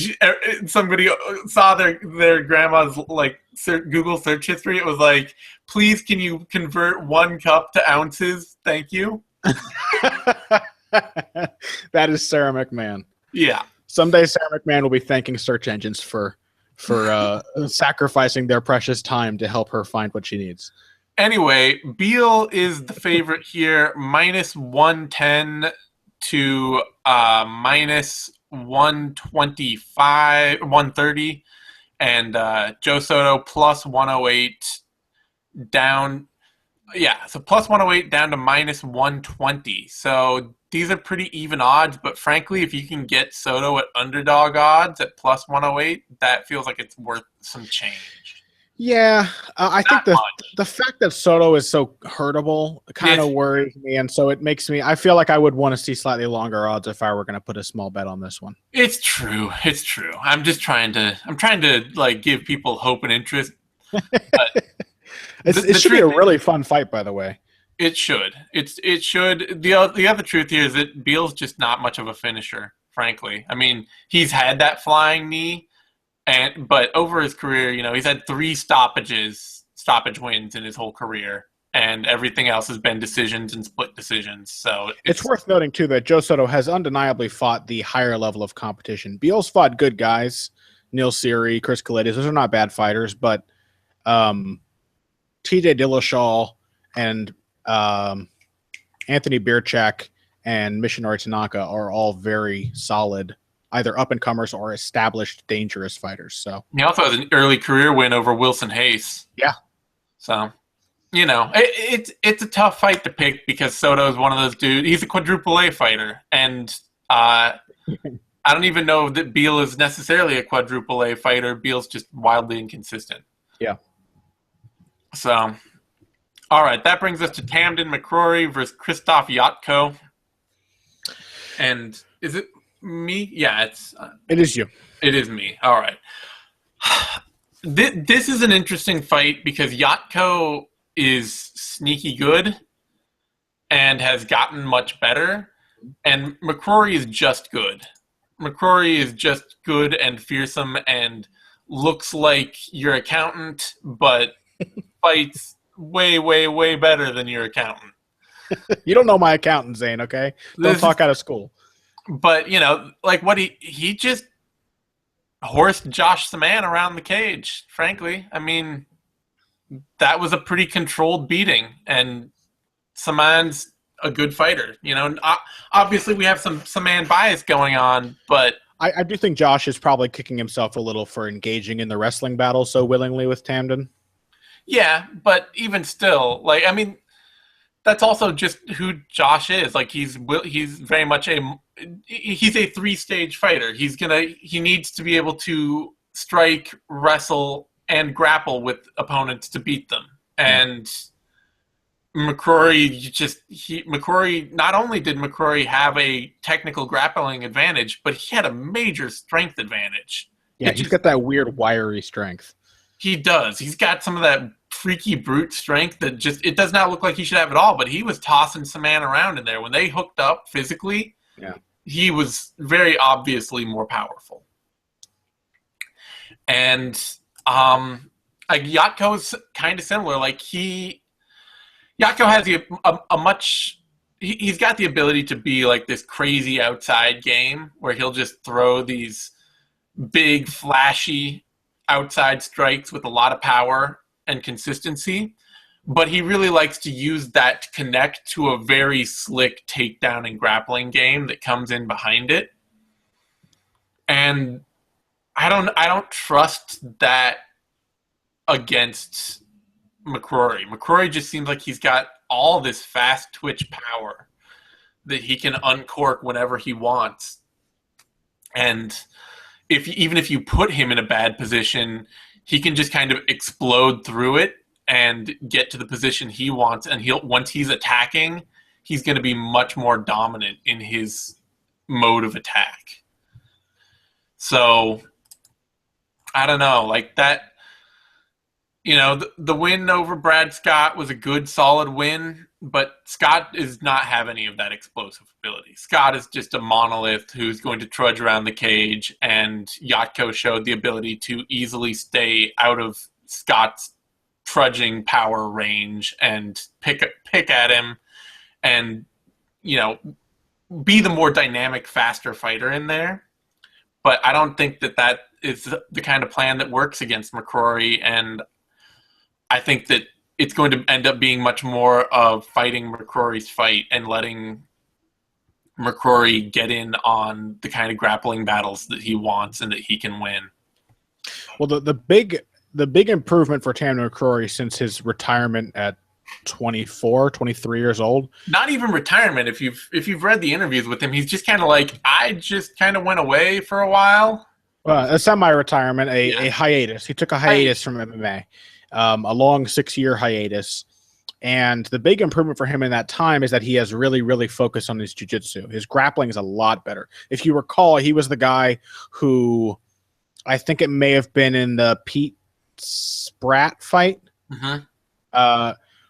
somebody saw their grandma's like Google search history. It was like, please, can you convert 1 cup to ounces? Thank you. That is Sarah McMahon. Yeah. Someday Sarah McMahon will be thanking search engines for sacrificing their precious time to help her find what she needs. Anyway, Beal is the favorite here, minus 110 to minus 130, and Joe Soto plus 108 down. Yeah, so plus 108 down to minus 120. So these are pretty even odds, but frankly, if you can get Soto at underdog odds at plus 108, that feels like it's worth some change. Yeah, I think the fact that Soto is so hurtable kind of worries me, and so it makes me. I feel like I would want to see slightly longer odds if I were going to put a small bet on this one. It's true. It's true. I'm trying to like give people hope and interest. But it should be a really fun fight, by the way. It should. It should. The other truth here is that Beal's just not much of a finisher, frankly. I mean, he's had that flying knee. But over his career, he's had 3 stoppage wins in his whole career, and everything else has been decisions and split decisions. So it's worth noting too that Joe Soto has undeniably fought the higher level of competition. Beal's fought good guys, Neil Seary, Chris Kalides. Those are not bad fighters, but T.J. Dillashaw and Anthony Bierchak and Mishinori Tanaka are all very solid either up-and-comers or established dangerous fighters. So he also has an early career win over Wilson Hayes. Yeah. So, it's a tough fight to pick because Soto is one of those dudes. He's a quadruple A fighter, and I don't even know that Beal is necessarily a quadruple A fighter. Beal's just wildly inconsistent. Yeah. So, all right, that brings us to Tamden McCrory versus Christoph Jotko. And is it me? Yeah, it is you. It is me. All right. This is an interesting fight because Jotko is sneaky good and has gotten much better, and McCrory is just good. McCrory is just good and fearsome and looks like your accountant, but fights way, way, way better than your accountant. You don't know my accountant, Zane, okay? Don't talk out of school. But, like what he just horsed Josh Saman around the cage, frankly. I mean, that was a pretty controlled beating, and Saman's a good fighter. Obviously we have some Saman bias going on, but I do think Josh is probably kicking himself a little for engaging in the wrestling battle so willingly with Tamden. Yeah, but even still, that's also just who Josh is. Like he's very much he's a 3-stage fighter. He needs to be able to strike, wrestle, and grapple with opponents to beat them. And McCrory not only did McCrory have a technical grappling advantage, but he had a major strength advantage. Yeah, he's got that weird wiry strength. He does. He's got some of that freaky brute strength that it does not look like he should have at all, but he was tossing Saman around in there. When they hooked up physically, he was very obviously more powerful. And Jotko is kind of similar. Like Jotko has he's got the ability to be like this crazy outside game where he'll just throw these big, flashy outside strikes with a lot of power and consistency, but he really likes to use that to connect to a very slick takedown and grappling game that comes in behind it. And I don't trust that against McCrory. McCrory just seems like he's got all this fast twitch power that he can uncork whenever he wants. And even if you put him in a bad position, he can just kind of explode through it and get to the position he wants. And once he's attacking, he's going to be much more dominant in his mode of attack. So I don't know, like that. The win over Brad Scott was a good, solid win, but Scott does not have any of that explosive ability. Scott is just a monolith who's going to trudge around the cage, and Jotko showed the ability to easily stay out of Scott's trudging power range and pick at him and, be the more dynamic, faster fighter in there. But I don't think that is the kind of plan that works against McCrory, and I think that it's going to end up being much more of fighting McCrory's fight and letting McCrory get in on the kind of grappling battles that he wants and that he can win. Well, the big improvement for Tamden McCrory since his retirement at 23 years old. Not even retirement. If you've read the interviews with him, he's just kind of like, I just kind of went away for a while. A semi-retirement, a hiatus. He took a hiatus from MMA. A long 6-year hiatus. And the big improvement for him in that time is that he has really, really focused on his jiu-jitsu. His grappling is a lot better. If you recall, he was the guy who, I think it may have been in the Pete Spratt fight,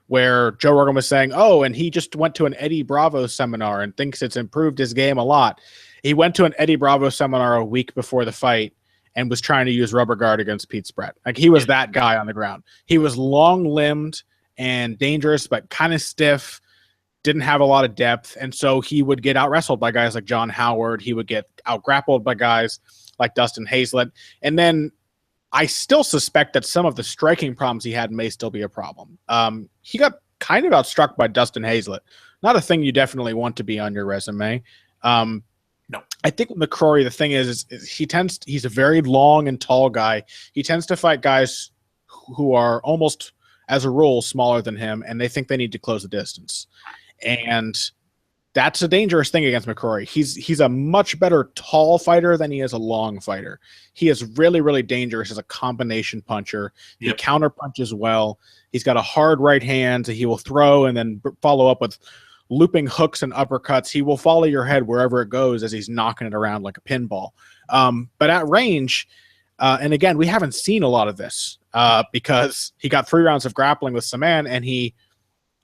where Joe Rogan was saying, and he just went to an Eddie Bravo seminar and thinks it's improved his game a lot. He went to an Eddie Bravo seminar a week before the fight and was trying to use rubber guard against Pete Spratt. Like, he was that guy on the ground. He was long-limbed and dangerous, but kind of stiff, didn't have a lot of depth, and so he would get out-wrestled by guys like John Howard. He would get out-grappled by guys like Dustin Hazlett. And then I still suspect that some of the striking problems he had may still be a problem. He got kind of outstruck by Dustin Hazlett. Not a thing you definitely want to be on your resume. No. I think with McCrory, the thing is he's a very long and tall guy. He tends to fight guys who are almost, as a rule, smaller than him, and they think they need to close the distance. And that's a dangerous thing against McCrory. He's a much better tall fighter than he is a long fighter. He is really, really dangerous as a combination puncher. He counter punches well. He's got a hard right hand that he will throw and then follow up with looping hooks and uppercuts. He will follow your head wherever it goes as he's knocking it around like a pinball. But at range, and again, we haven't seen a lot of this because he got 3 rounds of grappling with Saman and he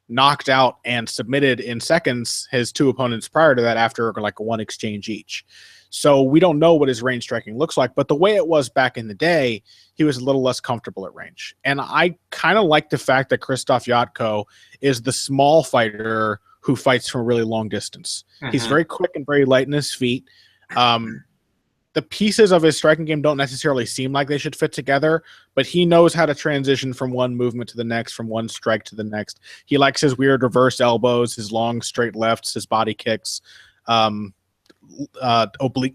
knocked out and submitted in seconds his 2 opponents prior to that after like 1 exchange each. So we don't know what his range striking looks like, but the way it was back in the day, he was a little less comfortable at range. And I kind of like the fact that Krzysztof Jotko is the small fighter who fights from a really long distance. He's very quick and very light in his feet. The pieces of his striking game don't necessarily seem like they should fit together, but he knows how to transition from one movement to the next, from one strike to the next. He likes his weird reverse elbows, his long straight lefts, his body kicks, oblique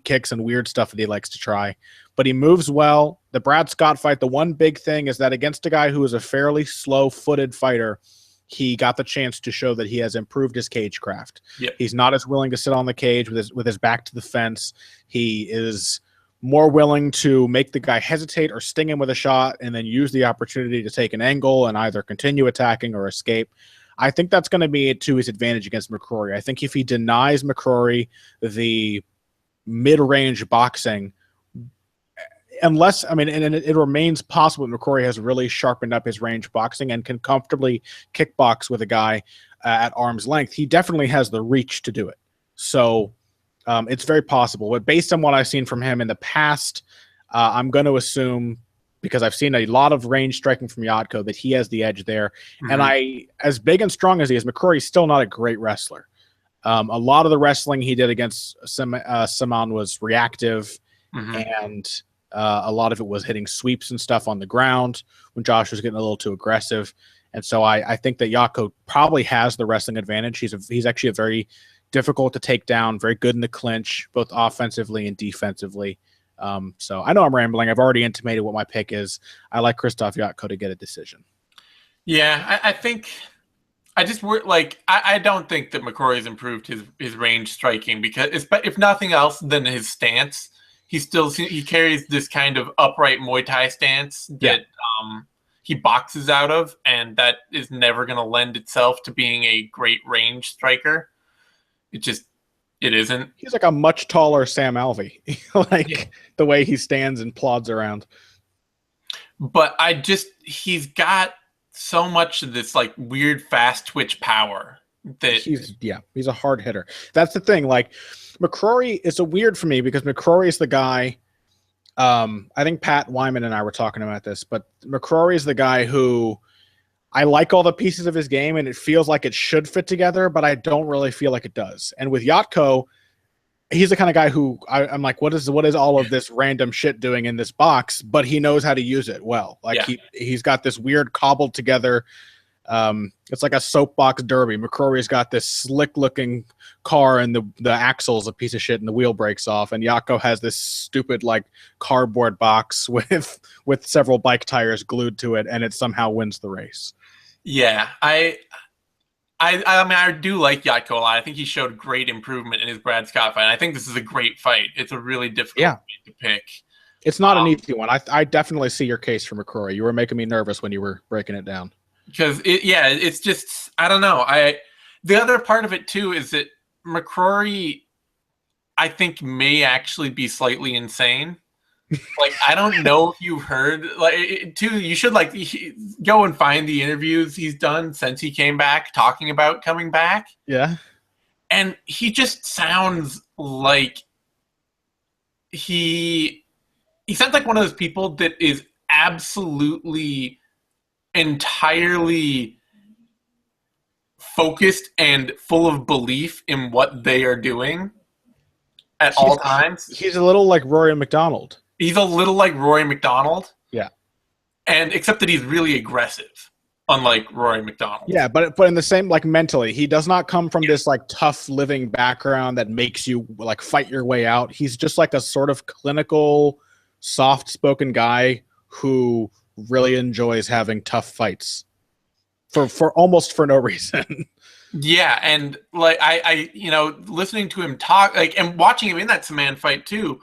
kicks, and weird stuff that he likes to try. But he moves well. The Brad Scott fight, the one big thing is that against a guy who is a fairly slow-footed fighter, he got the chance to show that he has improved his cage craft. Yep. He's not as willing to sit on the cage with his back to the fence. He is more willing to make the guy hesitate or sting him with a shot and then use the opportunity to take an angle and either continue attacking or escape. I think that's going to be to his advantage against McCrory. I think if he denies McCrory the mid-range boxing, unless, I mean, and it remains possible that McCrory has really sharpened up his range boxing and can comfortably kickbox with a guy at arm's length, he definitely has the reach to do it. So it's very possible. But based on what I've seen from him in the past, I'm going to assume, because I've seen a lot of range striking from Jotko, that he has the edge there. And as big and strong as he is, McCrory's still not a great wrestler. A lot of the wrestling he did against Saman was reactive, and a lot of it was hitting sweeps and stuff on the ground when Josh was getting a little too aggressive. And so I think that Jotko probably has the wrestling advantage. He's actually a very difficult to take down, very good in the clinch, both offensively and defensively. So I know I'm rambling. I've already intimated what my pick is. I like Krzysztof Jotko to get a decision. Yeah, I think I don't think that McCrory's improved his range striking because if nothing else than his stance. He carries this kind of upright Muay Thai stance that he boxes out of, and that is never going to lend itself to being a great range striker. It isn't. He's like a much taller Sam Alvey, the way he stands and plods around. But he's got so much of this like weird fast twitch power that he's a hard hitter. That's the thing. Like, McCrory is a weird for me because McCrory is the guy. I think Pat Wyman and I were talking about this, but McCrory is the guy who I like all the pieces of his game and it feels like it should fit together, but I don't really feel like it does. And with Jotko, he's the kind of guy who I'm like, what is all of this random shit doing in this box? But he knows how to use it well. Like he's got this weird cobbled together. It's like a soapbox derby. McCrory's got this slick looking car and the axle's a piece of shit and the wheel breaks off, and Jotko has this stupid like cardboard box with several bike tires glued to it, and it somehow wins the race. Yeah, I mean, I do like Jotko a lot. I think he showed great improvement in his Brad Scott fight. I think this is a great fight. It's a really difficult fight to pick. It's not an easy one. I definitely see your case for McCrory. You were making me nervous when you were breaking it down. Because it's just, I don't know. The other part of it too is that McCrory, I think, may actually be slightly insane. Like, I don't know if you've heard, you should go and find the interviews he's done since he came back, talking about coming back. Yeah. And he just sounds like he sounds like one of those people that is absolutely entirely focused and full of belief in what they are doing at all times. He's a little like Rory MacDonald. He's a little like Rory MacDonald. Yeah. And except that he's really aggressive. unlike Rory MacDonald. Yeah, but in the same, like, mentally, he does not come from this like tough living background that makes you like fight your way out. He's just like a sort of clinical, soft-spoken guy who really enjoys having tough fights for almost for no reason. Yeah, and like I listening to him talk, like, and watching him in that Saman fight too,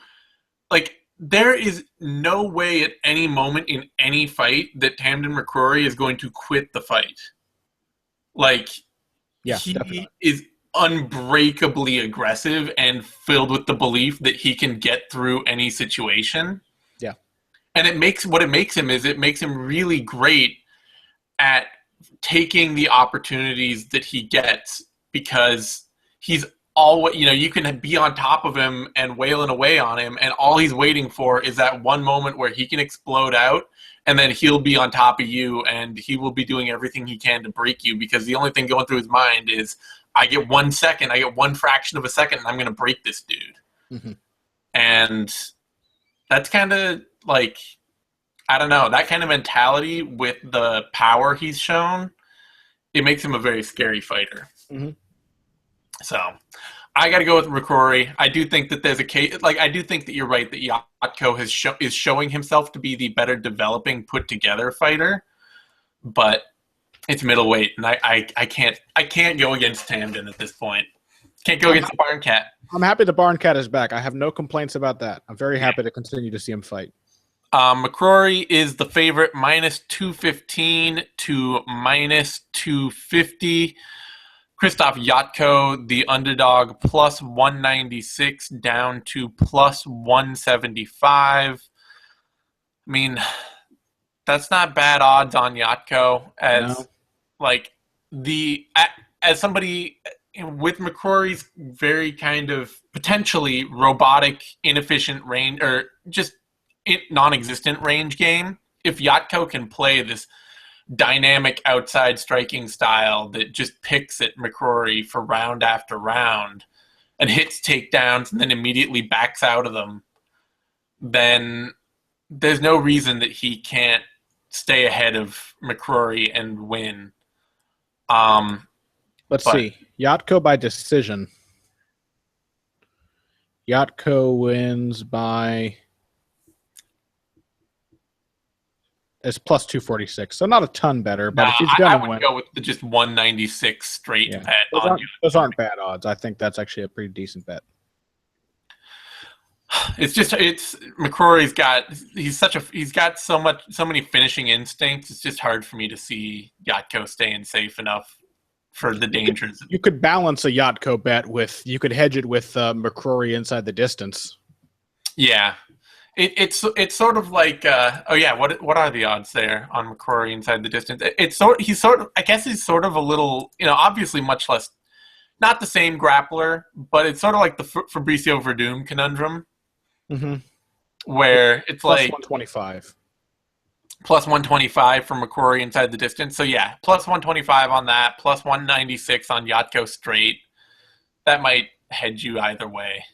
like, there is no way at any moment in any fight that Tamden McCrory is going to quit the fight. Like, yeah, he definitely is unbreakably aggressive and filled with the belief that he can get through any situation. Yeah. And it makes him really great at taking the opportunities that he gets, because he's always, you can be on top of him and wailing away on him, and all he's waiting for is that one moment where he can explode out, and then he'll be on top of you, and he will be doing everything he can to break you, because the only thing going through his mind is, I get 1 second, I get one fraction of a second, and I'm going to break this dude. Mm-hmm. And that's kind of like, I don't know, that kind of mentality with the power he's shown, it makes him a very scary fighter. Mm-hmm. So I got to go with McCrory. I do think that there's a case, like, I do think that you're right that Jotko is showing himself to be the better developing, put together fighter, but it's middleweight, and I can't go against Tamden at this point. Can't go against the Barn Cat. I'm happy the Barn Cat is back. I have no complaints about that. I'm very happy to continue to see him fight. McCrory is the favorite, -215 to -250. Krzysztof Jotko, the underdog, +196 down to +175. I mean, that's not bad odds on Jotko. As somebody with McCrory's very kind of potentially robotic, inefficient range, or just non-existent range game, if Jotko can play this dynamic outside striking style that just picks at McCrory for round after round and hits takedowns and then immediately backs out of them, then there's no reason that he can't stay ahead of McCrory and win. Let's see. Jotko by decision. Jotko wins by... It's +246, so not a ton better. But if he's going to win, go with just 196 straight bet. Those aren't bad odds. I think that's actually a pretty decent bet. It's McCrory's got so many finishing instincts. It's just hard for me to see Jotko staying safe enough for the dangers. You could balance a Jotko bet you could hedge it with McCrory inside the distance. Yeah. It's sort of like what are the odds there on McCrory inside the distance? He's sort of a little, obviously much less, not the same grappler, but it's sort of like the Fabricio Verdum conundrum, where it's like +125, +125 for McCrory inside the distance. So yeah, +125 on that, +196 on Jotko straight. That might hedge you either way.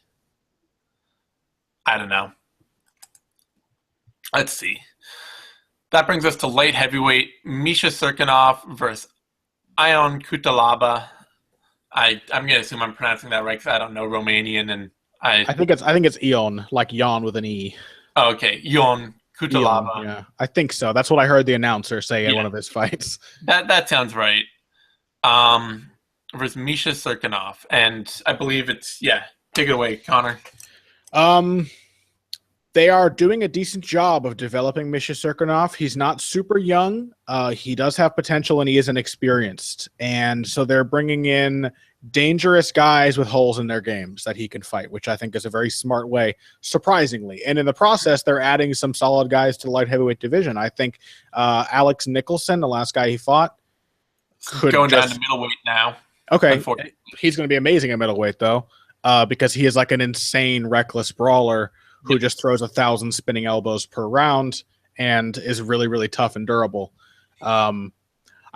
I don't know. Let's see. That brings us to light heavyweight. Misha Cirkunov versus Ion Cutelaba. I'm going to assume I'm pronouncing that right because I don't know Romanian, and I think it's Ion, like Jan with an E. Oh, okay. Ion Cutelaba. Ion, yeah, I think so. That's what I heard the announcer say in one of his fights. That sounds right. Versus Misha Cirkunov, and I believe it's Take it away, Connor. They are doing a decent job of developing Misha Cirkunov. He's not super young. He does have potential, and he is inexperienced. And so they're bringing in dangerous guys with holes in their games that he can fight, which I think is a very smart way, surprisingly. And in the process, they're adding some solid guys to the light heavyweight division. I think Alex Nicholson, the last guy he fought, going down to middleweight now. Okay. He's going to be amazing at middleweight, though, because he is like an insane, reckless brawler who just throws 1,000 spinning elbows per round and is really, really tough and durable. I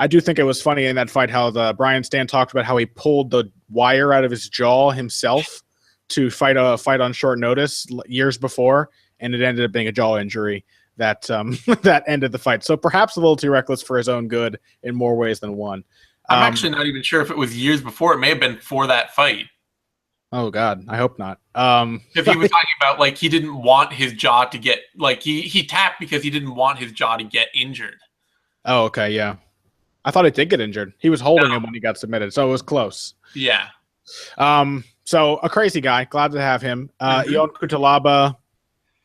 do think it was funny in that fight how Brian Stan talked about how he pulled the wire out of his jaw himself to fight a fight on short notice years before, and it ended up being a jaw injury. that that ended the fight. So perhaps a little too reckless for his own good in more ways than one. I'm actually not even sure if it was years before. It may have been for that fight. Oh God, I hope not. If he was talking about like he didn't want his jaw to get like he tapped because he didn't want his jaw to get injured. Oh, okay, yeah. I thought he did get injured. He was holding him when he got submitted, so it was close. Yeah. So a crazy guy. Glad to have him. Ion Cutelaba,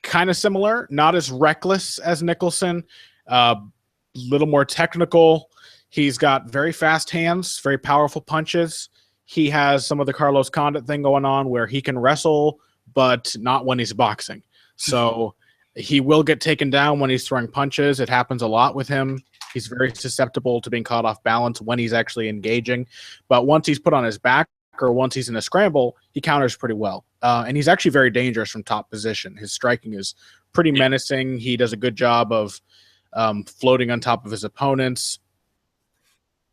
kind of similar, not as reckless as Nicholson. Little more technical. He's got very fast hands, very powerful punches. He has some of the Carlos Condit thing going on where he can wrestle, but not when he's boxing. So he will get taken down when he's throwing punches. It happens a lot with him. He's very susceptible to being caught off balance when he's actually engaging. But once he's put on his back or once he's in a scramble, he counters pretty well. And he's actually very dangerous from top position. His striking is pretty menacing. He does a good job of floating on top of his opponents.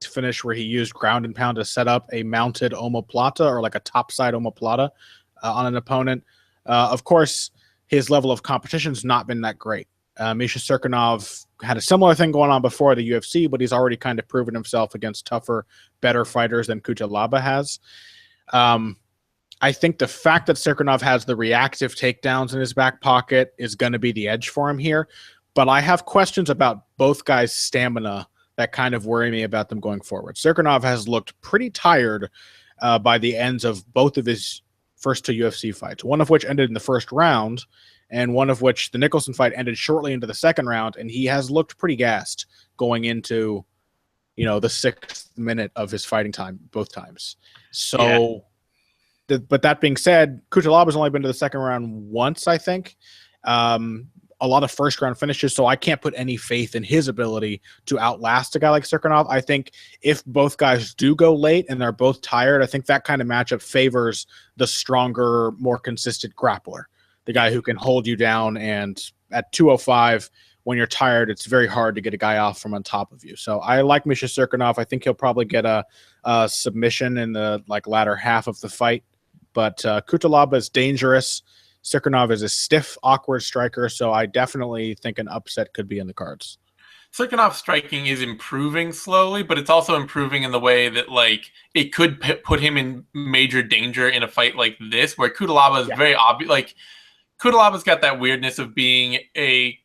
Finish where he used ground and pound to set up a mounted omoplata or like a topside omoplata on an opponent. Of course, his level of competition's not been that great. Misha Cirkunov had a similar thing going on before the UFC, but he's already kind of proven himself against tougher, better fighters than Cutelaba has. I think the fact that Cirkunov has the reactive takedowns in his back pocket is going to be the edge for him here. But I have questions about both guys' stamina that kind of worry me about them going forward. Cirkunov has looked pretty tired by the ends of both of his first two UFC fights, one of which ended in the first round, and one of which the Nicholson fight ended shortly into the second round, and he has looked pretty gassed going into, the 6th minute of his fighting time both times. So, but that being said, Cutelaba has only been to the second round once, I think. A lot of first-round finishes, so I can't put any faith in his ability to outlast a guy like Cirkunov. I think if both guys do go late and they're both tired, I think that kind of matchup favors the stronger, more consistent grappler, the guy who can hold you down, and at 205, when you're tired, it's very hard to get a guy off from on top of you. So I like Misha Cirkunov. I think he'll probably get a submission in the latter half of the fight, but Cutelaba is dangerous. Cirkunov is a stiff, awkward striker, so I definitely think an upset could be in the cards. Cirkunov's striking is improving slowly, but it's also improving in the way that it could put him in major danger in a fight like this, where Cutelaba is very obvious. Cutelaba's got that weirdness of being a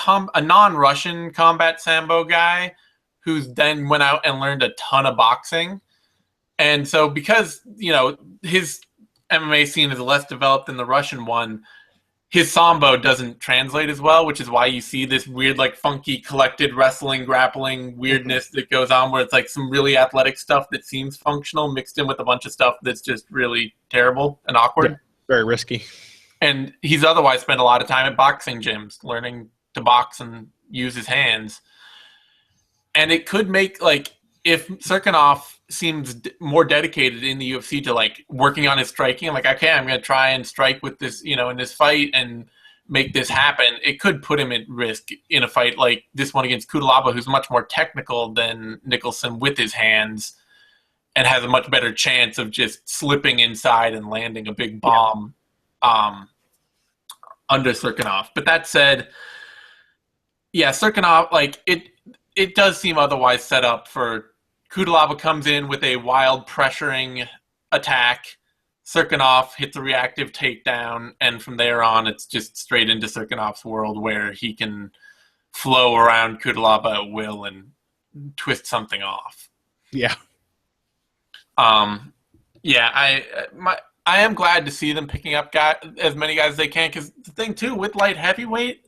non-Russian combat sambo guy who's then went out and learned a ton of boxing. And so because, his MMA scene is less developed than the Russian one, his sambo doesn't translate as well, which is why you see this weird, funky, collected wrestling, grappling weirdness that goes on where it's some really athletic stuff that seems functional mixed in with a bunch of stuff that's just really terrible and awkward. Yeah, very risky. And he's otherwise spent a lot of time at boxing gyms learning to box and use his hands. And it could make, if Cirkunov seems more dedicated in the UFC to working on his striking, okay, I'm going to try and strike with this, in this fight and make this happen. It could put him at risk in a fight like this one against Cutelaba, who's much more technical than Nicholson with his hands and has a much better chance of just slipping inside and landing a big bomb under Cirkunov. But that said, Cirkunov, it does seem otherwise set up for Cutelaba comes in with a wild pressuring attack. Cirkunov hits a reactive takedown, and from there on, it's just straight into Cirkunov's world where he can flow around Cutelaba at will and twist something off. Yeah. I am glad to see them picking up as many guys as they can, because the thing too with light heavyweight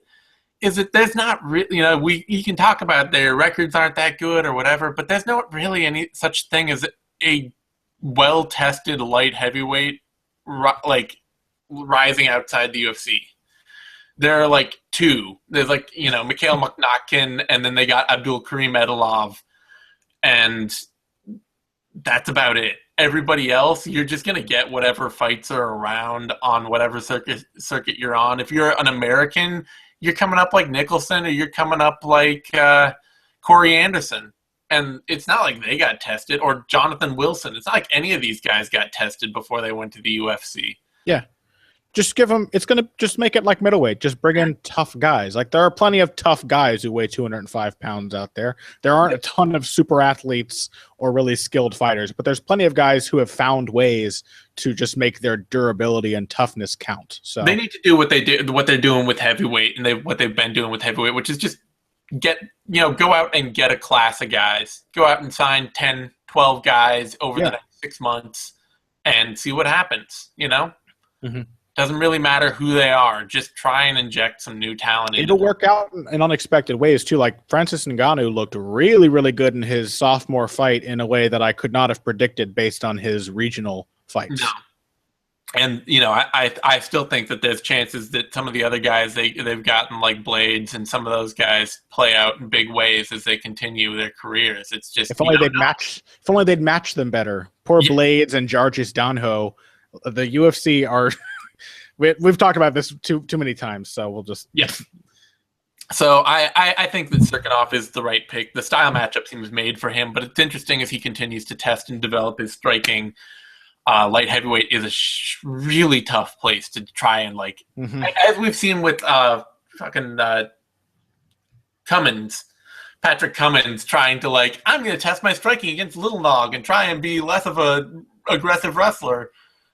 is that there's not really, you can talk about their records aren't that good or whatever, but there's not really any such thing as a well-tested light heavyweight rising outside the UFC. There are two. There's Mikhail Mukhnatkin, and then they got Abdul Karim Edilov, and that's about it. Everybody else, you're just going to get whatever fights are around on whatever circuit you're on. If you're an American, you're coming up like Nicholson, or you're coming up like Corey Anderson. And it's not like they got tested, or Jonathan Wilson. It's not like any of these guys got tested before they went to the UFC. Yeah. Just give them. It's gonna just make it like middleweight. Just bring in tough guys. Like there are plenty of tough guys who weigh 205 pounds out there. There aren't a ton of super athletes or really skilled fighters, but there's plenty of guys who have found ways to just make their durability and toughness count. So they need to do what they're doing with heavyweight, and what they've been doing with heavyweight, which is just go out and get a class of guys. Go out and sign 10, 12 guys over the next 6 months and see what happens. Mm-hmm. Doesn't really matter who they are. Just try and inject some new talent. It'll work out in unexpected ways, too. Like Francis Ngannou looked really, really good in his sophomore fight in a way that I could not have predicted based on his regional fights. No. And, I still think that there's chances that some of the other guys they've gotten, like Blades and some of those guys, play out in big ways as they continue their careers. It's just if only they'd match them better. Poor Blades and Jargis Danho. The UFC are – We've talked about this too many times, so we'll just So I think that Cirkunov is the right pick. The style matchup seems made for him, but it's interesting as he continues to test and develop his striking. Light heavyweight is a really tough place to try and as we've seen with Cummins, Patrick Cummins trying to I'm going to test my striking against Little Nog and try and be less of a aggressive wrestler.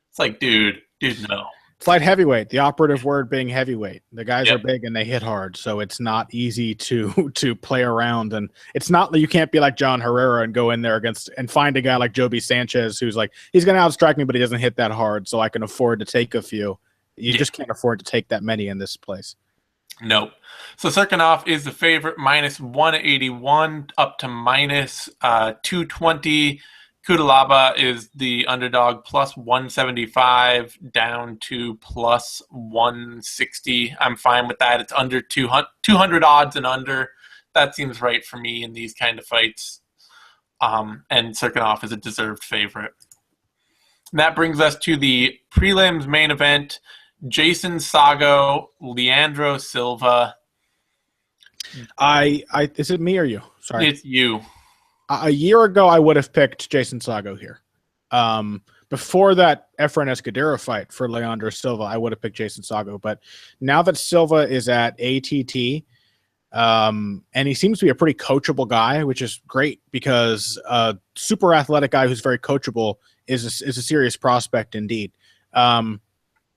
It's like, dude, no. It's light heavyweight, the operative word being heavyweight. The guys are big and they hit hard, so it's not easy to play around. And it's not that you can't be like John Herrera and go in there and find a guy like Joby Sanchez who's he's going to outstrike me, but he doesn't hit that hard, so I can afford to take a few. You just can't afford to take that many in this place. Nope. So Cirkunov is the favorite, minus 181 up to minus 220. Cutelaba is the underdog, plus 175 down to plus 160. I'm fine with that. It's under 200 odds and under. That seems right for me in these kind of fights. And Cirkunov is a deserved favorite. And that brings us to the prelims main event. Jason Saggo, Leandro Silva. Is it me or you? Sorry. It's you. A year ago, I would have picked Jason Saggo here. Before that Efrain Escudero fight for Leandro Silva, I would have picked Jason Saggo. But now that Silva is at ATT, and he seems to be a pretty coachable guy, which is great because a super athletic guy who's very coachable is a serious prospect indeed.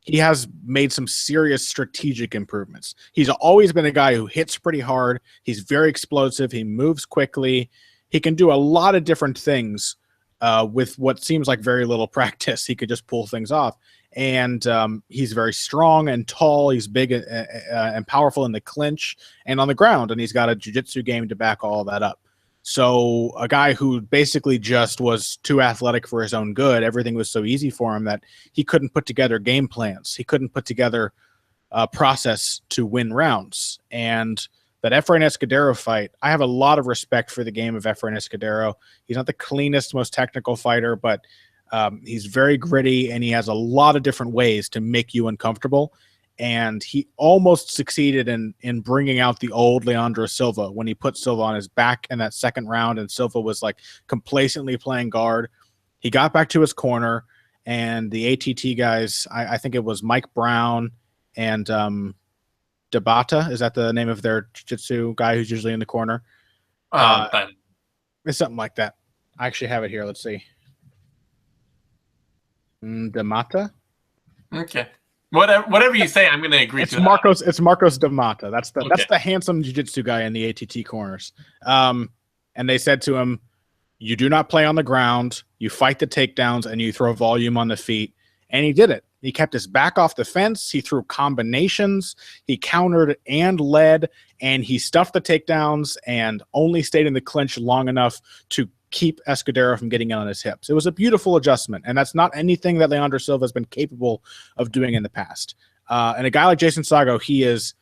He has made some serious strategic improvements. He's always been a guy who hits pretty hard. He's very explosive. He moves quickly. He can do a lot of different things with what seems like very little practice. He could just pull things off. And he's very strong and tall. He's big and powerful in the clinch and on the ground. And he's got a jiu-jitsu game to back all that up. So a guy who basically just was too athletic for his own good, everything was so easy for him that he couldn't put together game plans. He couldn't put together a process to win rounds. And that Efrain Escudero fight, I have a lot of respect for the game of Efrain Escudero. He's not the cleanest, most technical fighter, but he's very gritty, and he has a lot of different ways to make you uncomfortable. And he almost succeeded in bringing out the old Leandro Silva when he put Silva on his back in that second round, and Silva was complacently playing guard. He got back to his corner, and the ATT guys, I think it was Mike Brown and Dabata, is that the name of their jiu-jitsu guy who's usually in the corner? It's something like that. I actually have it here. Let's see. Damata? Okay. Whatever you say, I'm going to agree to that. It's Marcos Damata. That's the handsome jiu-jitsu guy in the ATT corners. And they said to him, you do not play on the ground, you fight the takedowns, and you throw volume on the feet. And he did it. He kept his back off the fence. He threw combinations. He countered and led, and he stuffed the takedowns and only stayed in the clinch long enough to keep Escudero from getting in on his hips. It was a beautiful adjustment, and that's not anything that Leandro Silva has been capable of doing in the past. And a guy like Jason Saggo, he is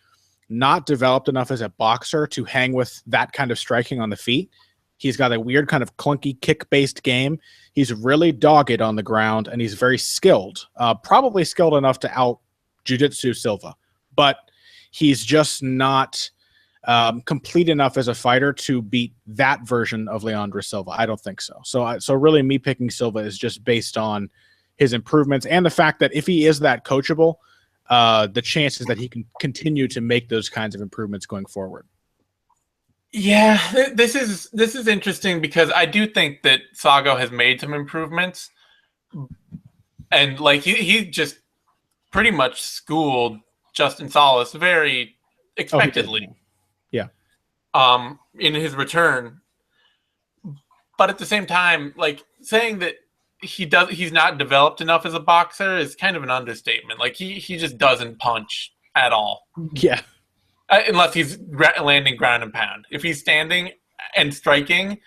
not developed enough as a boxer to hang with that kind of striking on the feet. He's got a weird kind of clunky kick-based game. He's really dogged on the ground, and he's very skilled. Probably skilled enough to out jiu-jitsu Silva, but he's just not complete enough as a fighter to beat that version of Leandro Silva. I don't think so. So really me picking Silva is just based on his improvements and the fact that if he is that coachable, the chances that he can continue to make those kinds of improvements going forward. Yeah, this is interesting because I do think that Saggo has made some improvements, and like he just pretty much schooled Justin Salas very expectedly. Yeah. In his return, but at the same time, like saying that he's not developed enough as a boxer is kind of an understatement. Like he just doesn't punch at all. Yeah. Unless he's landing ground and pound. If he's standing and striking,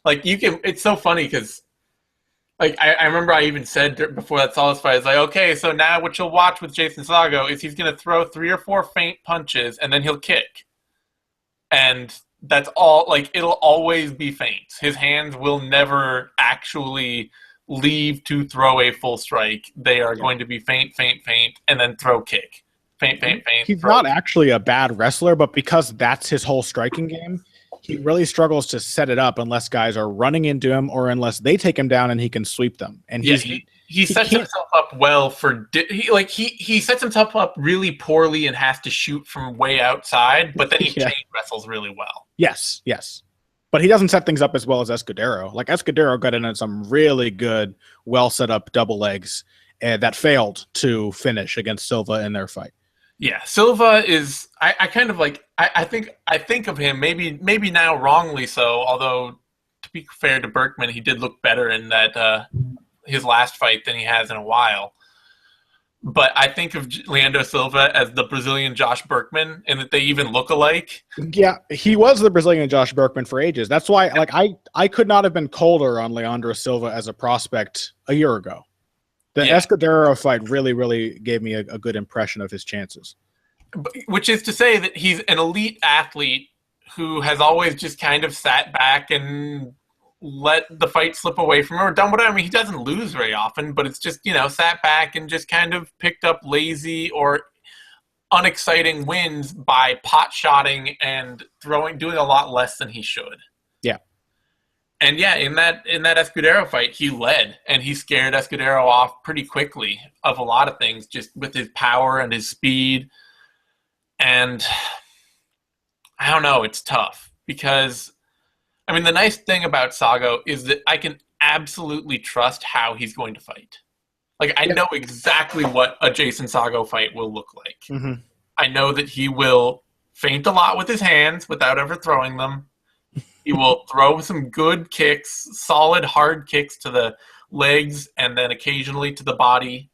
like you can. It's so funny because, like I remember I even said before that Salas fight, it's like, okay, so now what you'll watch with Jason Saggo is he's going to throw 3 or 4 feint punches and then he'll kick, and that's all. Like it'll always be feints. His hands will never actually leave to throw a full strike. They are going to be feint, and then throw kick. Feint. He's not actually a bad wrestler, but because that's his whole striking game, he really struggles to set it up unless guys are running into him or unless they take him down and he can sweep them. And he sets himself up well for he sets himself up really poorly and has to shoot from way outside, but then he chain wrestles really well. Yes. But he doesn't set things up as well as Escudero. Like Escudero got in some really good, well set up double legs that failed to finish against Silva in their fight. Yeah, Silva is. I kind of like. I think of him maybe now wrongly so. Although to be fair to Berkman, he did look better in that his last fight than he has in a while. But I think of Leandro Silva as the Brazilian Josh Berkman, and that they even look alike. Yeah, he was the Brazilian Josh Berkman for ages. That's why, like, I could not have been colder on Leandro Silva as a prospect a year ago. The Escudero fight really gave me a good impression of his chances. Which is to say that he's an elite athlete who has always just kind of sat back and let the fight slip away from him or done whatever. I mean, he doesn't lose very often, but it's just, sat back and just kind of picked up lazy or unexciting wins by pot-shotting and doing a lot less than he should. Yeah. And yeah, in that Escudero fight, he led and he scared Escudero off pretty quickly of a lot of things, just with his power and his speed. And I don't know, it's tough because, I mean, the nice thing about Saggo is that I can absolutely trust how he's going to fight. Like, I know exactly what a Jason Saggo fight will look like. Mm-hmm. I know that he will feint a lot with his hands without ever throwing them. He will throw some good kicks, solid, hard kicks to the legs and then occasionally to the body.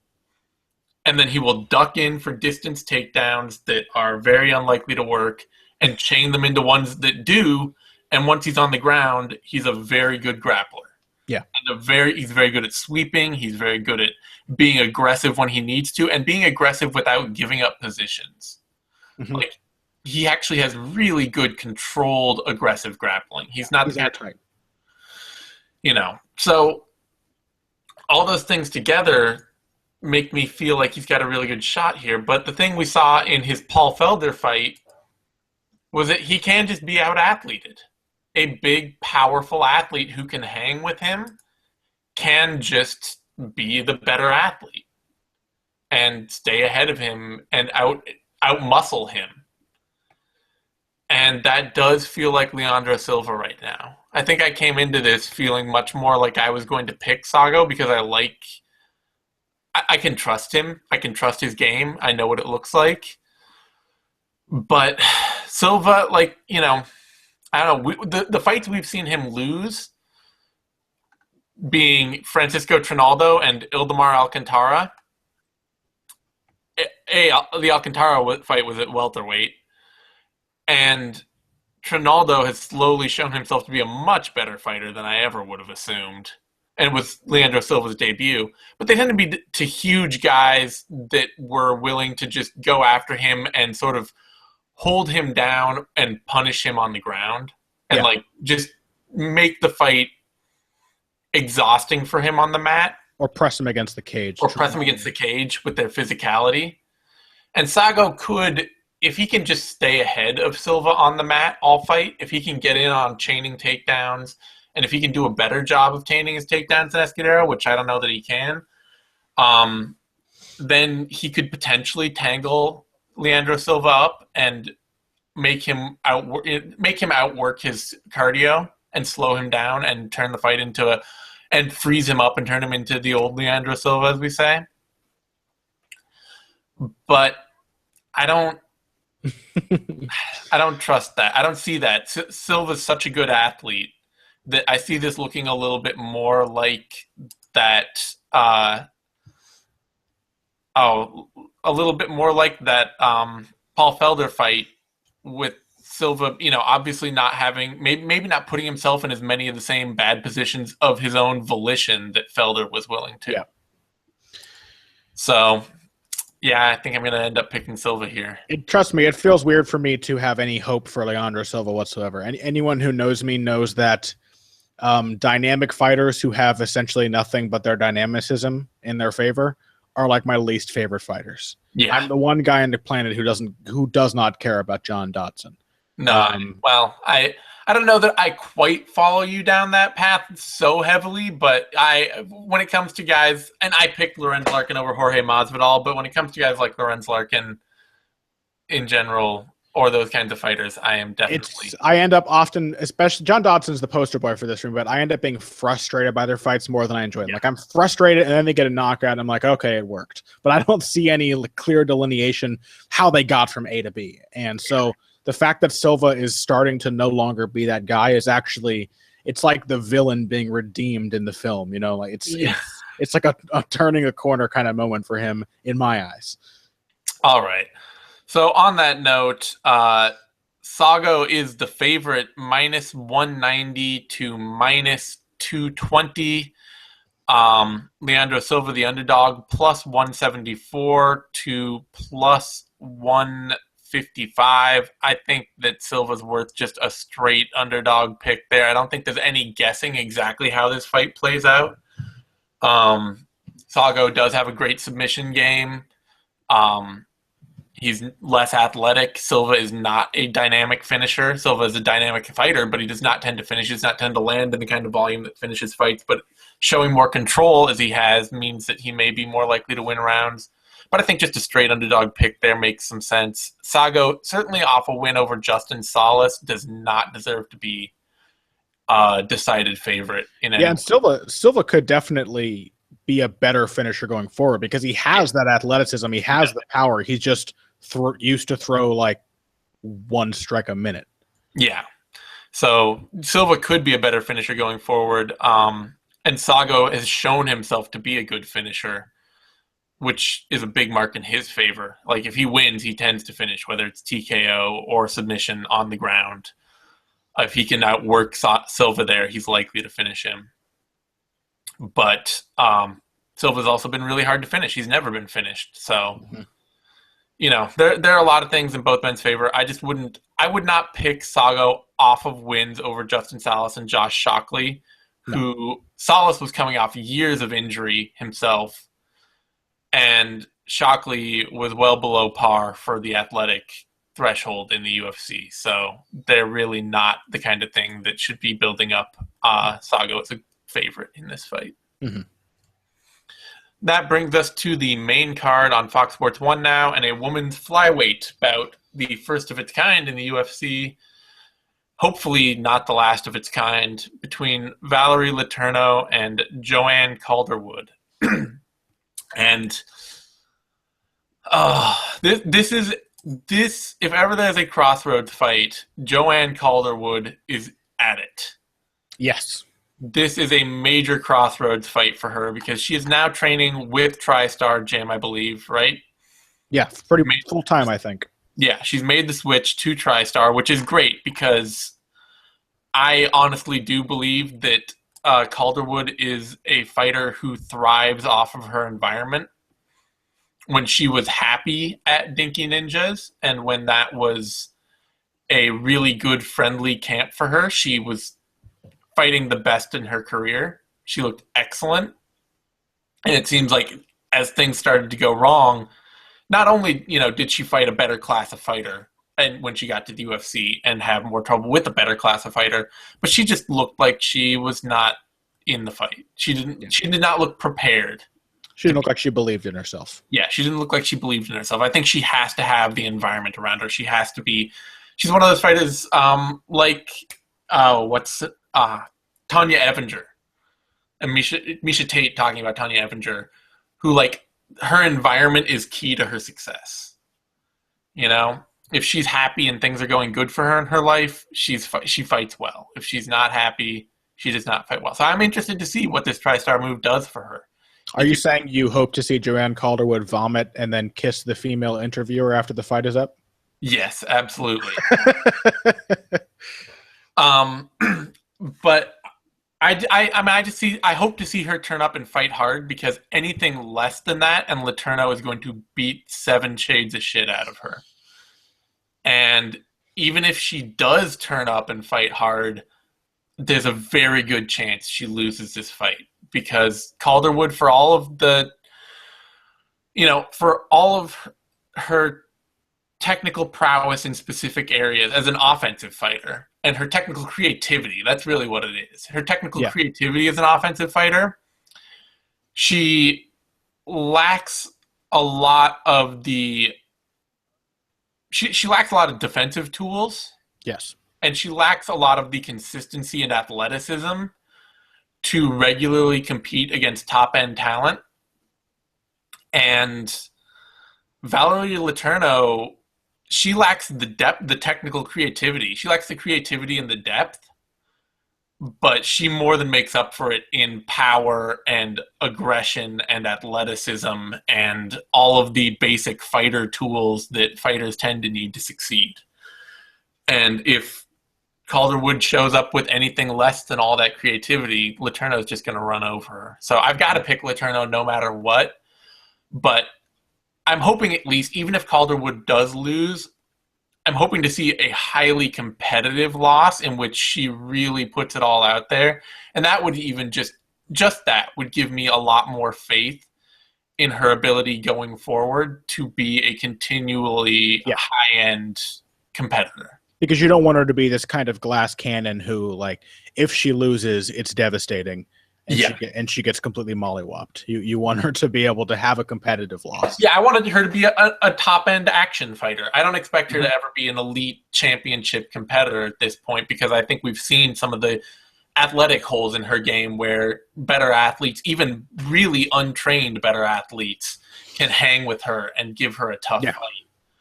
And then he will duck in for distance takedowns that are very unlikely to work and chain them into ones that do. And once he's on the ground, he's a very good grappler. Yeah. And he's very good at sweeping. He's very good at being aggressive when he needs to and being aggressive without giving up positions. Mm-hmm. Like, he actually has really good controlled aggressive grappling. He's not right. So all those things together make me feel like he's got a really good shot here. But the thing we saw in his Paul Felder fight was that he can just be out-athleted. A big, powerful athlete who can hang with him can just be the better athlete and stay ahead of him and out-muscle him. And that does feel like Leandro Silva right now. I think I came into this feeling much more like I was going to pick Saggo because I can trust him. I can trust his game. I know what it looks like. But Silva, I don't know. The fights we've seen him lose, being Francisco Trinaldo and Ildemar Alcantara. The Alcantara fight was at welterweight. And Trinaldo has slowly shown himself to be a much better fighter than I ever would have assumed. And with Leandro Silva's debut. But they tend to be to huge guys that were willing to just go after him and sort of hold him down and punish him on the ground. And just make the fight exhausting for him on the mat. Or press him against the cage. Or press him against the cage with their physicality. And Saggo could, if he can just stay ahead of Silva on the mat all fight, if he can get in on chaining takedowns, and if he can do a better job of chaining his takedowns than Escudero, which I don't know that he can, then he could potentially tangle Leandro Silva up and make him outwork his cardio and slow him down and turn the fight and freeze him up and turn him into the old Leandro Silva, as we say. But I don't trust that. I don't see that. Silva's such a good athlete that I see this looking a little bit more like that. A little bit more like that Paul Felder fight with Silva. Obviously not having maybe not putting himself in as many of the same bad positions of his own volition that Felder was willing to. Yeah. So. Yeah, I think I'm going to end up picking Silva here. Trust me, it feels weird for me to have any hope for Leandro Silva whatsoever. Anyone who knows me knows that dynamic fighters who have essentially nothing but their dynamicism in their favor are like my least favorite fighters. Yeah. I'm the one guy on the planet who does not care about John Dodson. No, I don't know that I quite follow you down that path so heavily, but when it comes to guys, and I picked Lorenz Larkin over Jorge Masvidal, but when it comes to guys like Lorenz Larkin in general, or those kinds of fighters, I am definitely. I end up often, especially John Dodson's the poster boy for this room, but I end up being frustrated by their fights more than I enjoy them. Yeah. Like I'm frustrated, and then they get a knockout, and I'm like, okay, it worked, but I don't see any clear delineation how they got from A to B, and so. The fact that Silva is starting to no longer be that guy is actually, it's like the villain being redeemed in the film, like it's like a turning a corner kind of moment for him in my eyes. All right. So on that note, Saggo is the favorite -190 to -220. Leandro Silva, the underdog, +174 to +155. I think that Silva's worth just a straight underdog pick there. I don't think there's any guessing exactly how this fight plays out. Saggo does have a great submission game. He's less athletic. Silva is not a dynamic finisher. Silva is a dynamic fighter, but he does not tend to finish. He does not tend to land in the kind of volume that finishes fights. But showing more control as he has means that he may be more likely to win rounds. But I think just a straight underdog pick there makes some sense. Saggo, certainly off a win over Justin Salas, does not deserve to be a decided favorite. And Silva could definitely be a better finisher going forward because he has that athleticism. He has the power. He's just used to throw like one strike a minute. Yeah. So Silva could be a better finisher going forward. And Saggo has shown himself to be a good finisher, which is a big mark in his favor. Like if he wins, he tends to finish, whether it's TKO or submission on the ground. If he can outwork Silva there, he's likely to finish him. But Silva's also been really hard to finish. He's never been finished. So, there are a lot of things in both men's favor. I would not pick Saggo off of wins over Justin Salas and Josh Shockley, who Salas was coming off years of injury himself. And Shockley was well below par for the athletic threshold in the UFC. So they're really not the kind of thing that should be building up Saggo as a favorite in this fight. Mm-hmm. That brings us to the main card on Fox Sports 1 now, and a women's flyweight bout, the first of its kind in the UFC. Hopefully not the last of its kind, between Valérie Létourneau and Joanne Calderwood. And this if ever there's a crossroads fight, Joanne Calderwood is at it. Yes. This is a major crossroads fight for her because she is now training with TriStar Gym, I believe, right? Yeah, pretty full time, I think. Yeah, she's made the switch to TriStar, which is great because I honestly do believe that Calderwood is a fighter who thrives off of her environment. When she was happy at Dinky Ninjas and when that was a really good, friendly camp for her, she was fighting the best in her career. She looked excellent. And it seems like as things started to go wrong, not only, did she fight a better class of fighter and when she got to the UFC and have more trouble with a better class of fighter, but she just looked like she was not in the fight. She did not look prepared. She didn't look like she believed in herself. Yeah, she didn't look like she believed in herself. I think she has to have the environment around her. She has to be. She's one of those fighters like Tanya Evinger and Misha Tate talking about Tanya Evinger, who like her environment is key to her success. You know, if she's happy and things are going good for her in her life, she fights well. If she's not happy, she does not fight well. So I'm interested to see what this TriStar move does for her. Are you saying you hope to see Joanne Calderwood vomit and then kiss the female interviewer after the fight is up? Yes, absolutely. But I hope to see her turn up and fight hard, because anything less than that and Létourneau is going to beat 7 shades of shit out of her. And even if she does turn up and fight hard, there's a very good chance she loses this fight, because Calderwood, for all of her technical prowess in specific areas as an offensive fighter, and her technical creativity, that's really what it is. Her technical creativity as an offensive fighter, she lacks a lot of she lacks a lot of defensive tools. Yes. And she lacks a lot of the consistency and athleticism to regularly compete against top-end talent. And Valérie Létourneau, she lacks the depth, the technical creativity. She lacks the creativity and the depth, but she more than makes up for it in power and aggression and athleticism and all of the basic fighter tools that fighters tend to need to succeed. And if Calderwood shows up with anything less than all that creativity, Létourneau is just going to run over her. So I've got to pick Létourneau no matter what. But I'm hoping, at least, even if Calderwood does lose, I'm hoping to see a highly competitive loss in which she really puts it all out there. And that would even just that would give me a lot more faith in her ability going forward to be a continually high-end competitor. Because you don't want her to be this kind of glass cannon who, like, if she loses, it's devastating, and she gets completely mollywopped. You want her to be able to have a competitive loss. Yeah, I wanted her to be a top-end action fighter. I don't expect her to ever be an elite championship competitor at this point, because I think we've seen some of the athletic holes in her game where better athletes, even really untrained better athletes, can hang with her and give her a tough fight.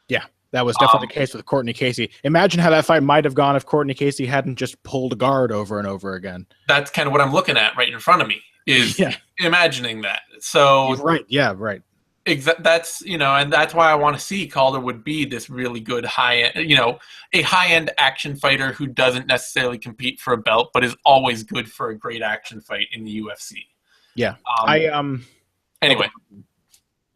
Yeah. That was definitely the case with Courtney Casey. Imagine how that fight might have gone if Courtney Casey hadn't just pulled guard over and over again. That's kind of what I'm looking at right in front of me, is imagining that. So right, right. That's, and that's why I want to see Calderwood be this really good high-end, a high-end action fighter who doesn't necessarily compete for a belt, but is always good for a great action fight in the UFC. Yeah. Anyway,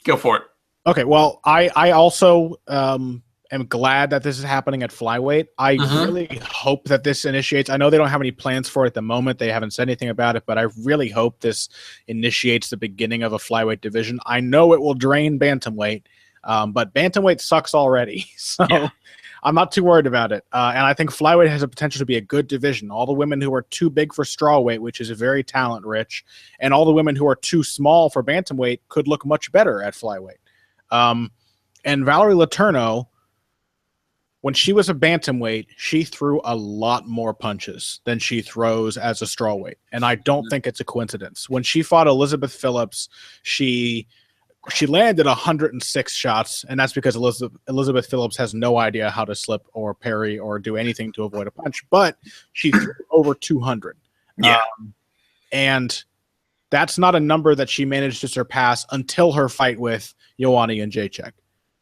go for it. Okay, well, I also am glad that this is happening at flyweight. I really hope that this initiates. I know they don't have any plans for it at the moment. They haven't said anything about it, but I really hope this initiates the beginning of a flyweight division. I know it will drain bantamweight, but bantamweight sucks already, so I'm not too worried about it. And I think flyweight has a potential to be a good division. All the women who are too big for strawweight, which is very talent-rich, and all the women who are too small for bantamweight could look much better at flyweight. And Valérie Létourneau, when she was a bantamweight, she threw a lot more punches than she throws as a strawweight. And I don't think it's a coincidence. When she fought Elizabeth Phillips, she landed 106 shots, and that's because Elizabeth Phillips has no idea how to slip or parry or do anything to avoid a punch. But she threw over 200. And that's not a number that she managed to surpass until her fight with Joanne and Jacek.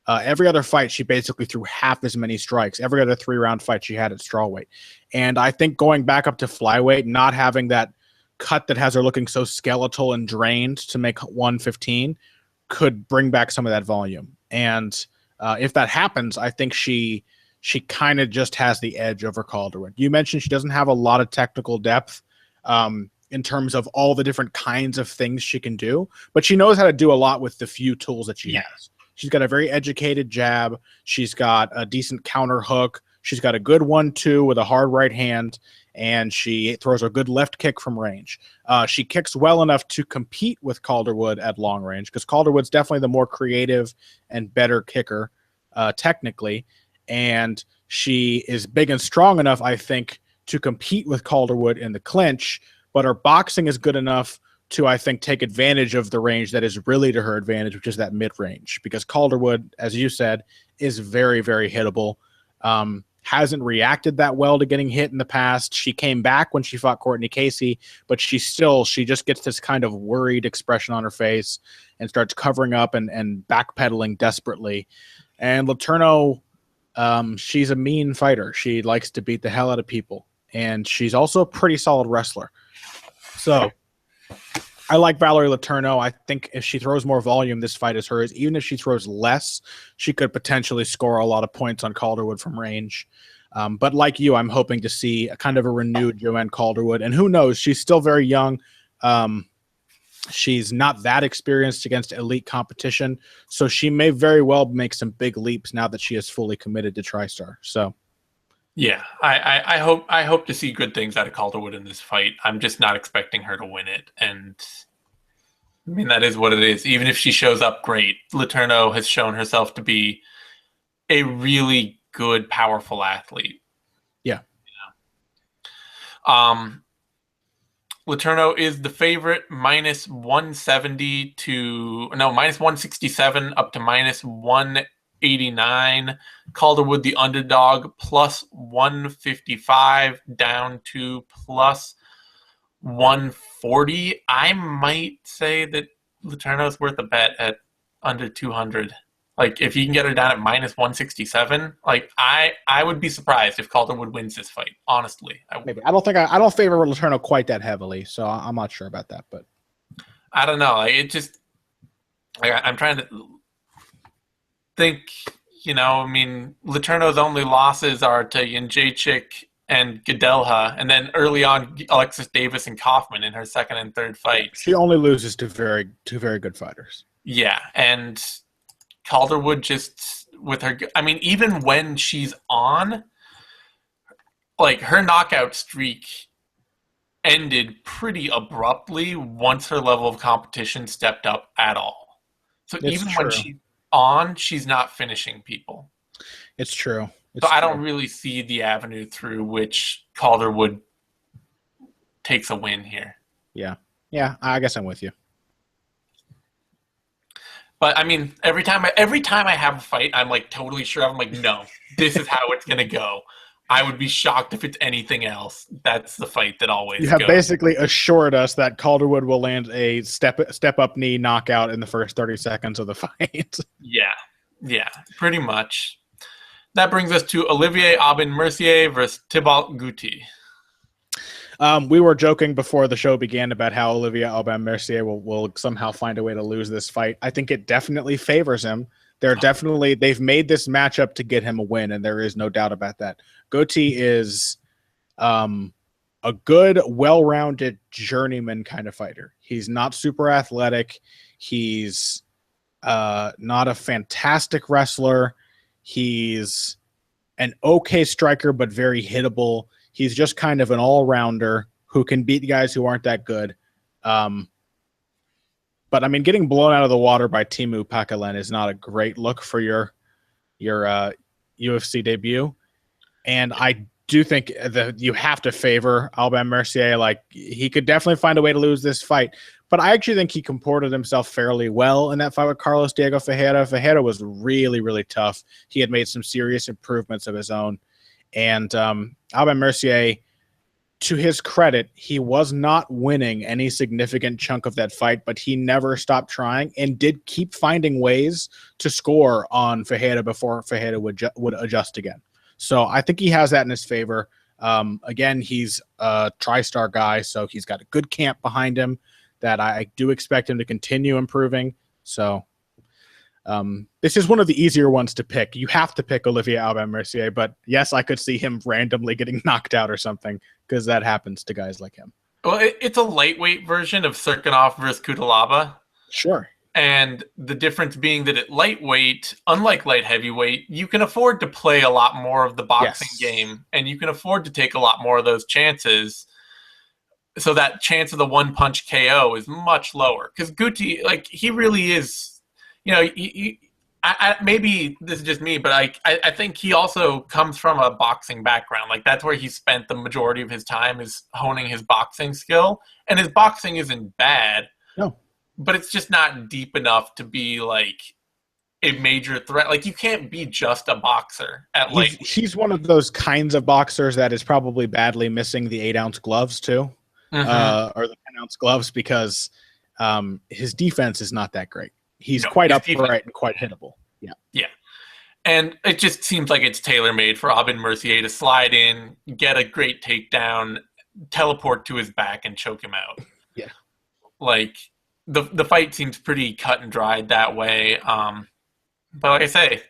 Every other fight, she basically threw half as many strikes. Every other 3-round fight she had at strawweight. And I think going back up to flyweight, not having that cut that has her looking so skeletal and drained to make 115 could bring back some of that volume. And if that happens, I think she kind of just has the edge over Calderwood. You mentioned she doesn't have a lot of technical depth in terms of all the different kinds of things she can do, but she knows how to do a lot with the few tools that she has. She's got a very educated jab. She's got a decent counter hook. She's got a good 1-2 with a hard right hand, and she throws a good left kick from range. She kicks well enough to compete with Calderwood at long range, because Calderwood's definitely the more creative and better kicker technically, and she is big and strong enough, I think, to compete with Calderwood in the clinch, but her boxing is good enough to, I think, take advantage of the range that is really to her advantage, which is that mid-range, because Calderwood, as you said, is very, very hittable. Hasn't reacted that well to getting hit in the past. She came back when she fought Courtney Casey, but she just gets this kind of worried expression on her face and starts covering up and backpedaling desperately. And Létourneau, she's a mean fighter. She likes to beat the hell out of people, and she's also a pretty solid wrestler. So I like Valérie Létourneau. I think if she throws more volume, this fight is hers. Even if she throws less, she could potentially score a lot of points on Calderwood from range. But like you, I'm hoping to see a kind of a renewed Joanne Calderwood. And who knows? She's still very young. She's not that experienced against elite competition, so she may very well make some big leaps now that she is fully committed to TriStar. So, yeah, I hope to see good things out of Calderwood in this fight. I'm just not expecting her to win it, and I mean that is what it is. Even if she shows up great, Létourneau has shown herself to be a really good, powerful athlete. Yeah. Létourneau is the favorite, minus 170 minus 167 up to minus 189. Calderwood, the underdog, plus 155 down to plus 140. I might say that Létourneau is worth a bet at under 200. Like, if you can get her down at minus 167, like I would be surprised if Calderwood wins this fight. Honestly, maybe. I don't favor Létourneau quite that heavily, so I'm not sure about that. But I don't know. I'm trying to think. I mean, Létourneau's only losses are to Jędrzejczyk and Gadelha, and then early on Alexis Davis and Kaufman in her second and third fights. She only loses to very good fighters. Yeah, and Calderwood just with her, I mean, even when she's on, like, her knockout streak ended pretty abruptly once her level of competition stepped up at all. So even when she's on, she's not finishing people. It's true. I don't really see the avenue through which Calderwood takes a win here. Yeah. Yeah, I guess I'm with you. But I mean, every time I have a fight, I'm like totally sure. I'm like, no, this is how it's gonna go. I would be shocked if it's anything else. That's the fight that always goes. You have basically assured us that Calderwood will land a step up knee knockout in the first 30 seconds of the fight. Yeah, pretty much. That brings us to Olivier Aubin-Mercier versus Thibault Gouti. We were joking before the show began about how Olivier Aubin-Mercier will somehow find a way to lose this fight. I think it definitely favors him. They've made this matchup to get him a win, and there is no doubt about that. Gouti is a good, well-rounded journeyman kind of fighter. He's not super athletic. He's not a fantastic wrestler. He's an okay striker, but very hittable. He's just kind of an all-rounder who can beat guys who aren't that good. But, I mean, getting blown out of the water by Teemu Packalén is not a great look for your UFC debut. And I do think that you have to favor Aubin-Mercier. Like, he could definitely find a way to lose this fight. But I actually think he comported himself fairly well in that fight with Carlos Diego Ferreira. Ferreira was really, really tough. He had made some serious improvements of his own. And Aubin-Mercier, to his credit, he was not winning any significant chunk of that fight, but he never stopped trying and did keep finding ways to score on Ferreira before Ferreira would adjust again. So I think he has that in his favor. Again, he's a TriStar guy, so he's got a good camp behind him that I do expect him to continue improving. So this is one of the easier ones to pick. You have to pick Olivier Aubin-Mercier, but yes, I could see him randomly getting knocked out or something because that happens to guys like him. Well, it's a lightweight version of Cirkunov versus Cutelaba. Sure. And the difference being that at lightweight, unlike light heavyweight, you can afford to play a lot more of the boxing game, and you can afford to take a lot more of those chances. So that chance of the one punch KO is much lower, because Gouti, like, he really is, you know, maybe this is just me, but I think he also comes from a boxing background. Like, that's where he spent the majority of his time, is honing his boxing skill, and his boxing isn't bad. No, but it's just not deep enough to be like a major threat. Like, you can't be just a boxer at he's one of those kinds of boxers that is probably badly missing the 8-ounce gloves too. Or the 10-ounce gloves, because his defense is not that great. He's quite upright and quite hittable. Yeah. And it just seems like it's tailor-made for Aubin-Mercier to slide in, get a great takedown, teleport to his back, and choke him out. Yeah. Like, the fight seems pretty cut and dried that way. But like I say,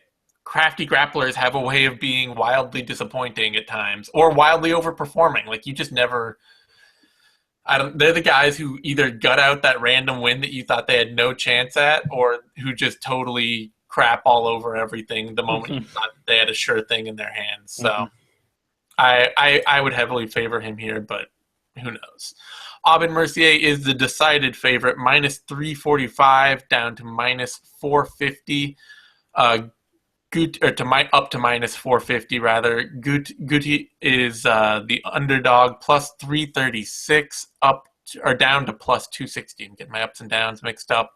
crafty grapplers have a way of being wildly disappointing at times, or wildly overperforming. Like, you just never... they're the guys who either gut out that random win that you thought they had no chance at, or who just totally crap all over everything the moment you thought they had a sure thing in their hands. So I would heavily favor him here, but who knows? Aubin-Mercier is the decided favorite, minus 345 down to minus 450. Up to minus 450 rather. Gouti is the underdog, plus 336 down to plus 260. I'm getting my ups and downs mixed up.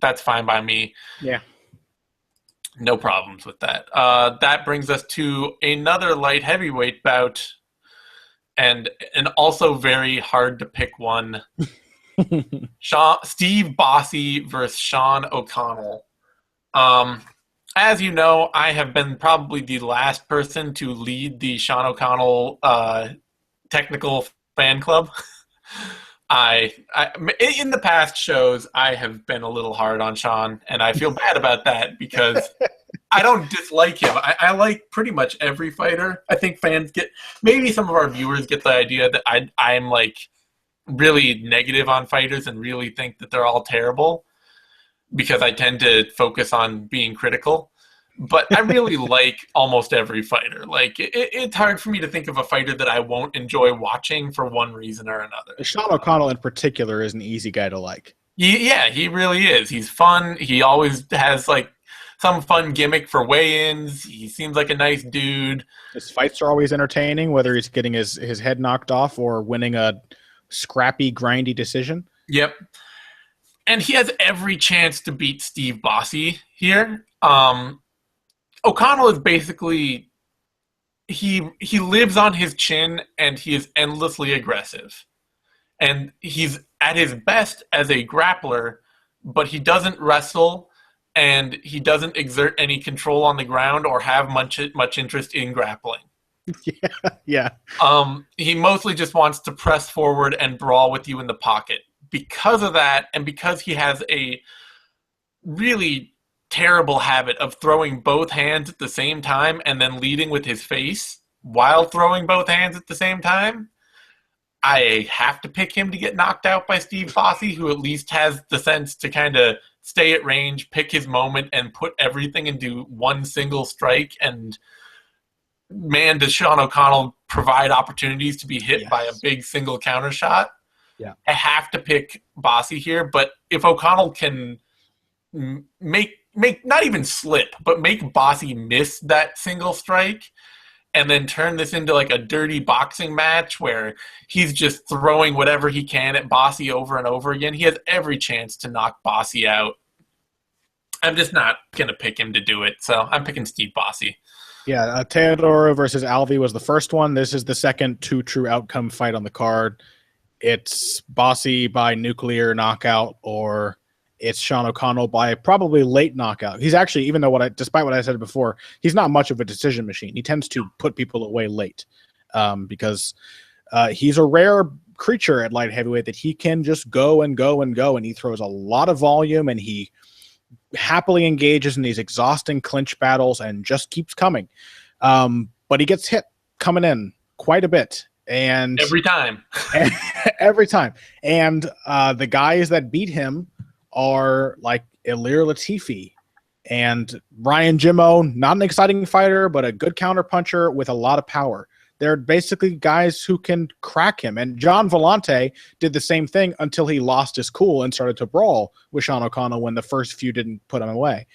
That's fine by me. Yeah. No problems with that. That brings us to another light heavyweight bout, and also very hard to pick one. Steve Bossé versus Sean O'Connell. As you know, I have been probably the last person to lead the Sean O'Connell technical fan club. In the past shows, I have been a little hard on Sean, and I feel bad about that, because I don't dislike him. I like pretty much every fighter. I think fans maybe some of our viewers get the idea that I'm like really negative on fighters and really think that they're all terrible, because I tend to focus on being critical. But I really like almost every fighter. Like, it's hard for me to think of a fighter that I won't enjoy watching for one reason or another. Sean O'Connell in particular is an easy guy to like. Yeah, he really is. He's fun. He always has like some fun gimmick for weigh-ins. He seems like a nice dude. His fights are always entertaining, whether he's getting his head knocked off or winning a scrappy, grindy decision. Yep. And he has every chance to beat Steve Bossé here. O'Connell is basically, he lives on his chin, and he is endlessly aggressive. And he's at his best as a grappler, but he doesn't wrestle, and he doesn't exert any control on the ground or have much interest in grappling. Yeah. He mostly just wants to press forward and brawl with you in the pocket. Because of that, and because he has a really terrible habit of throwing both hands at the same time and then leading with his face while throwing both hands at the same time, I have to pick him to get knocked out by Steve Bossé, who at least has the sense to kind of stay at range, pick his moment, and put everything into one single strike. And man, does Sean O'Connell provide opportunities to be hit by a big single counter shot. Yeah, I have to pick Bossé here, but if O'Connell can make not even slip, but make Bossé miss that single strike, and then turn this into like a dirty boxing match where he's just throwing whatever he can at Bossé over and over again, he has every chance to knock Bossé out. I'm just not going to pick him to do it, so I'm picking Steve Bossé. Yeah, Teodoro versus Alvey was the first one. This is the second true outcome fight on the card. It's Bossé by nuclear knockout, or it's Sean O'Connell by probably late knockout. He's actually, even though despite what I said before, he's not much of a decision machine. He tends to put people away late because he's a rare creature at light heavyweight that he can just go and go and go, and he throws a lot of volume, and he happily engages in these exhausting clinch battles and just keeps coming. But he gets hit coming in quite a bit. And every time. Every time. And the guys that beat him are like Ilir Latifi. And Ryan Jimmo, not an exciting fighter, but a good counterpuncher with a lot of power. They're basically guys who can crack him. And John Vellante did the same thing until he lost his cool and started to brawl with Sean O'Connell when the first few didn't put him away.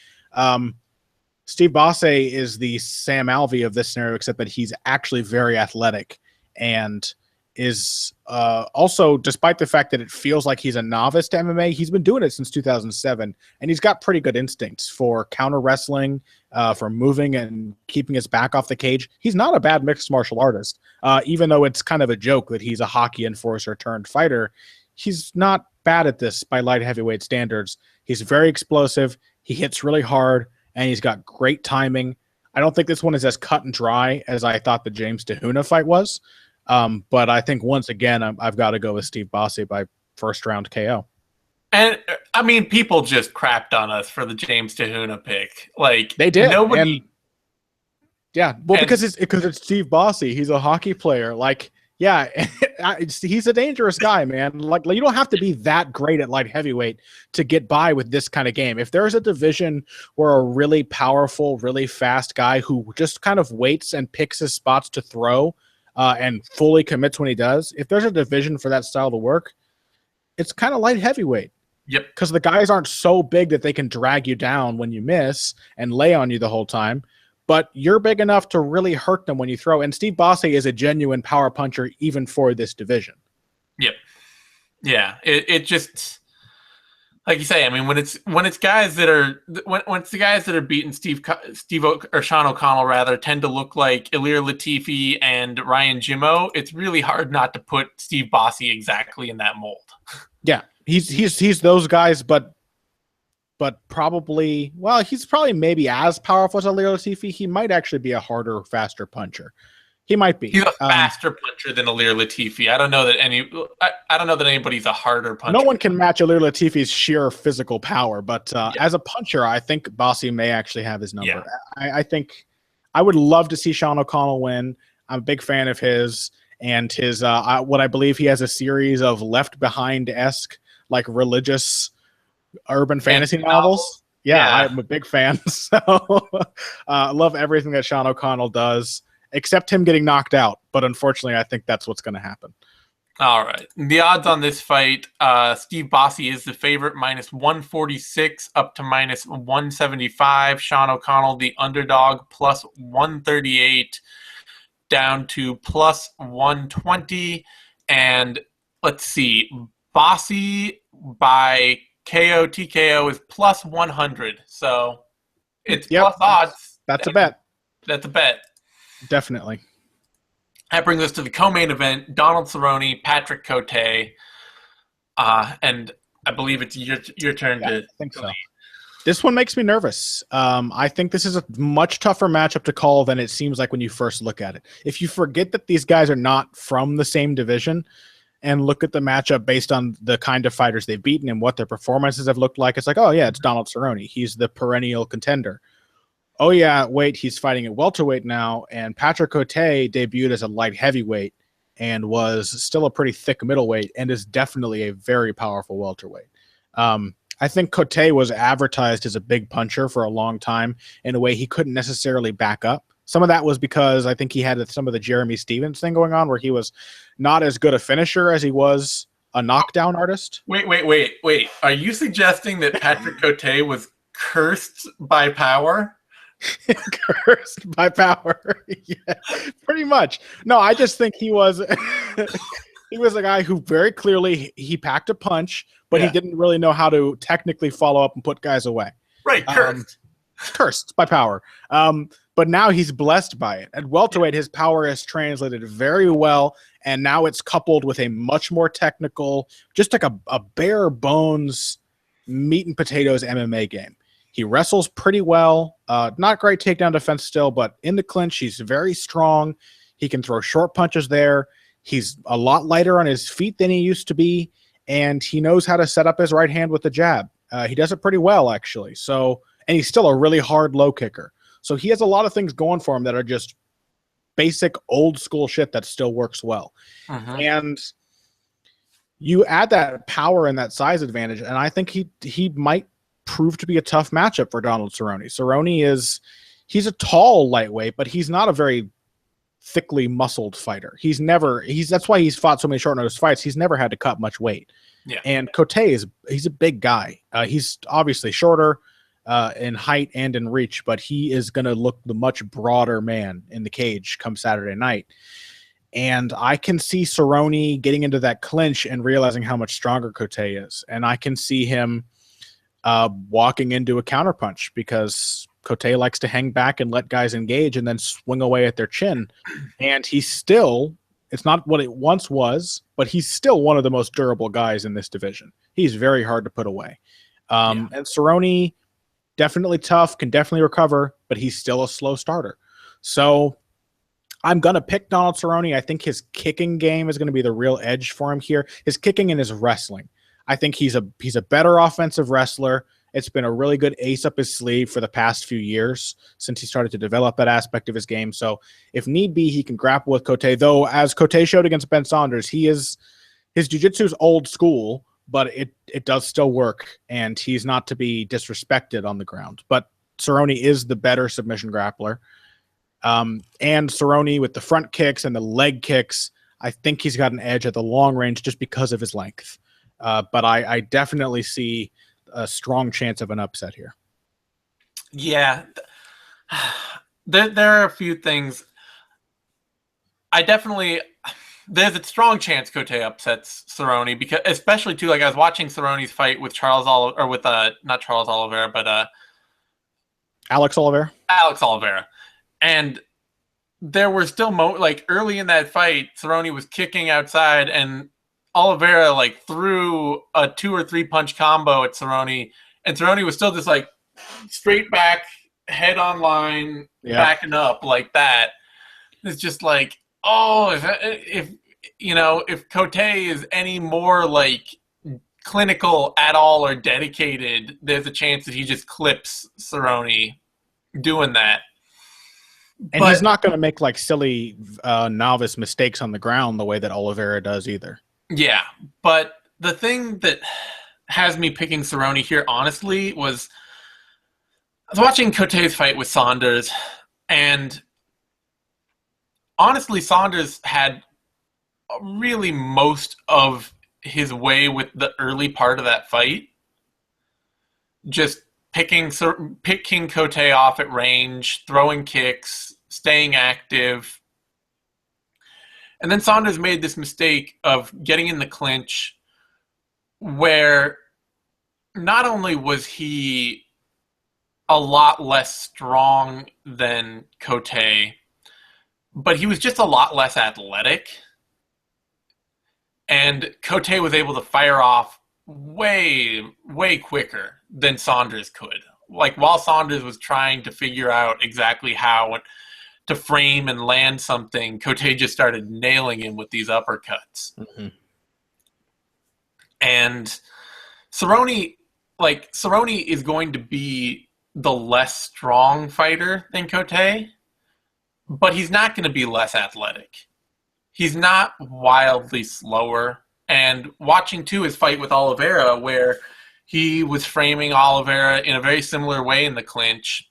Steve Bossé is the Sam Alvey of this scenario, except that he's actually very athletic and is also, despite the fact that it feels like he's a novice to MMA, he's been doing it since 2007, and he's got pretty good instincts for counter wrestling, for moving and keeping his back off the cage. He's not a bad mixed martial artist, even though it's kind of a joke that he's a hockey enforcer turned fighter. He's not bad at this by light heavyweight standards. He's very explosive. He hits really hard, and he's got great timing. I don't think this one is as cut and dry as I thought the James DeHuna fight was. But I think once again, I've got to go with Steve Bossé by first round KO. And I mean, people just crapped on us for the James DeHuna pick. Like they did. Nobody. And, yeah. Well, because it's Steve Bossé. He's a hockey player. Like, yeah, he's a dangerous guy, man. Like you don't have to be that great at light heavyweight to get by with this kind of game. If there's a division where a really powerful, really fast guy who just kind of waits and picks his spots to throw, and fully commits when he does, if there's a division for that style to work, it's kind of light heavyweight. Yep. Because the guys aren't so big that they can drag you down when you miss and lay on you the whole time, but you're big enough to really hurt them when you throw. And Steve Bossé is a genuine power puncher even for this division. Yep. Yeah. It just, like you say, I mean, when it's guys that are when it's the guys that are beating Steve or Sean O'Connell rather tend to look like Ilir Latifi and Ryan Jimmo, it's really hard not to put Steve Bossé exactly in that mold. Yeah, he's those guys, but probably, well, he's probably maybe as powerful as Ilir Latifi. He might actually be a harder, faster puncher. He might be. He's a faster puncher than Ilir Latifi. I don't know that anybody's a harder puncher. No one can match Ilir Latifi's sheer physical power, but as a puncher, I think Bossé may actually have his number. Yeah. I think I would love to see Sean O'Connell win. I'm a big fan of his and his. What I believe he has a series of Left Behind-esque, like religious urban fantasy novels. Yeah, I'm a big fan. So I love everything that Sean O'Connell does, except him getting knocked out. But unfortunately, I think that's what's going to happen. All right. The odds on this fight, Steve Bossé is the favorite, minus 146 up to minus 175. Sean O'Connell, the underdog, plus 138 down to plus 120. And let's see, Bossé by KO, TKO is plus 100. So it's plus odds. That's a bet. That's a bet. Definitely. That brings us to the co-main event, Donald Cerrone, Patrick Cote. And I believe it's your turn to think so. This one makes me nervous. I think this is a much tougher matchup to call than it seems like when you first look at it. If you forget that these guys are not from the same division and look at the matchup based on the kind of fighters they've beaten and what their performances have looked like, it's like, oh, yeah, it's Donald Cerrone. He's the perennial contender. Oh, yeah, wait, he's fighting at welterweight now, and Patrick Cote debuted as a light heavyweight and was still a pretty thick middleweight and is definitely a very powerful welterweight. I think Cote was advertised as a big puncher for a long time in a way he couldn't necessarily back up. Some of that was because I think he had some of the Jeremy Stevens thing going on where he was not as good a finisher as he was a knockdown artist. Wait. Are you suggesting that Patrick Cote was cursed by power? Cursed by power. Yeah, pretty much. No, I just think he was he was a guy who very clearly he packed a punch, but he didn't really know how to technically follow up and put guys away. Right, cursed by power. But now he's blessed by it. At welterweight, his power is translated very well, and now it's coupled with a much more technical, just like a bare bones meat and potatoes MMA game. He wrestles pretty well. Not great takedown defense still, but in the clinch, he's very strong. He can throw short punches there. He's a lot lighter on his feet than he used to be, and he knows how to set up his right hand with the jab. He does it pretty well, actually. So, and he's still a really hard low kicker. So he has a lot of things going for him that are just basic old school shit that still works well. And you add that power and that size advantage, and I think he might prove to be a tough matchup for Donald Cerrone. Cerrone he's a tall lightweight, but he's not a very thickly muscled fighter. That's why he's fought so many short notice fights. He's never had to cut much weight. Yeah. And Cote he's a big guy. He's obviously shorter in height and in reach, but he is going to look the much broader man in the cage come Saturday night. And I can see Cerrone getting into that clinch and realizing how much stronger Cote is. And I can see him walking into a counterpunch because Cote likes to hang back and let guys engage and then swing away at their chin. And it's not what it once was, but he's still one of the most durable guys in this division. He's very hard to put away. And Cerrone, definitely tough, can definitely recover, but he's still a slow starter. So I'm going to pick Donald Cerrone. I think his kicking game is going to be the real edge for him here. His kicking and his wrestling. I think he's a better offensive wrestler. It's been a really good ace up his sleeve for the past few years since he started to develop that aspect of his game. So if need be, he can grapple with Cote. Though, as Cote showed against Ben Saunders, his jiu-jitsu is old school, but it does still work, and he's not to be disrespected on the ground. But Cerrone is the better submission grappler. And Cerrone with the front kicks and the leg kicks, I think he's got an edge at the long range just because of his length. But I definitely see a strong chance of an upset here. Yeah. There are a few things. There's a strong chance Cote upsets Cerrone, because especially too, like I was watching Cerrone's fight with not Charles Oliveira, but Alex Oliveira. And there were still early in that fight, Cerrone was kicking outside and Oliveira threw a 2 or 3 punch combo at Cerrone, and Cerrone was still just straight back, head on line, backing up like that. It's just if Cote is any more clinical at all or dedicated, there's a chance that he just clips Cerrone doing that. And he's not going to make silly novice mistakes on the ground the way that Oliveira does either. Yeah, but the thing that has me picking Cerrone here, honestly, was I was watching Cote's fight with Saunders, and honestly, Saunders had really most of his way with the early part of that fight. Just picking Cote off at range, throwing kicks, staying active. And then Saunders made this mistake of getting in the clinch where not only was he a lot less strong than Cote, but he was just a lot less athletic. And Cote was able to fire off way, way quicker than Saunders could. While Saunders was trying to figure out exactly how to frame and land something, Cote just started nailing him with these uppercuts. Mm-hmm. And Cerrone is going to be the less strong fighter than Cote, but he's not going to be less athletic. He's not wildly slower. And watching, too, his fight with Oliveira, where he was framing Oliveira in a very similar way in the clinch,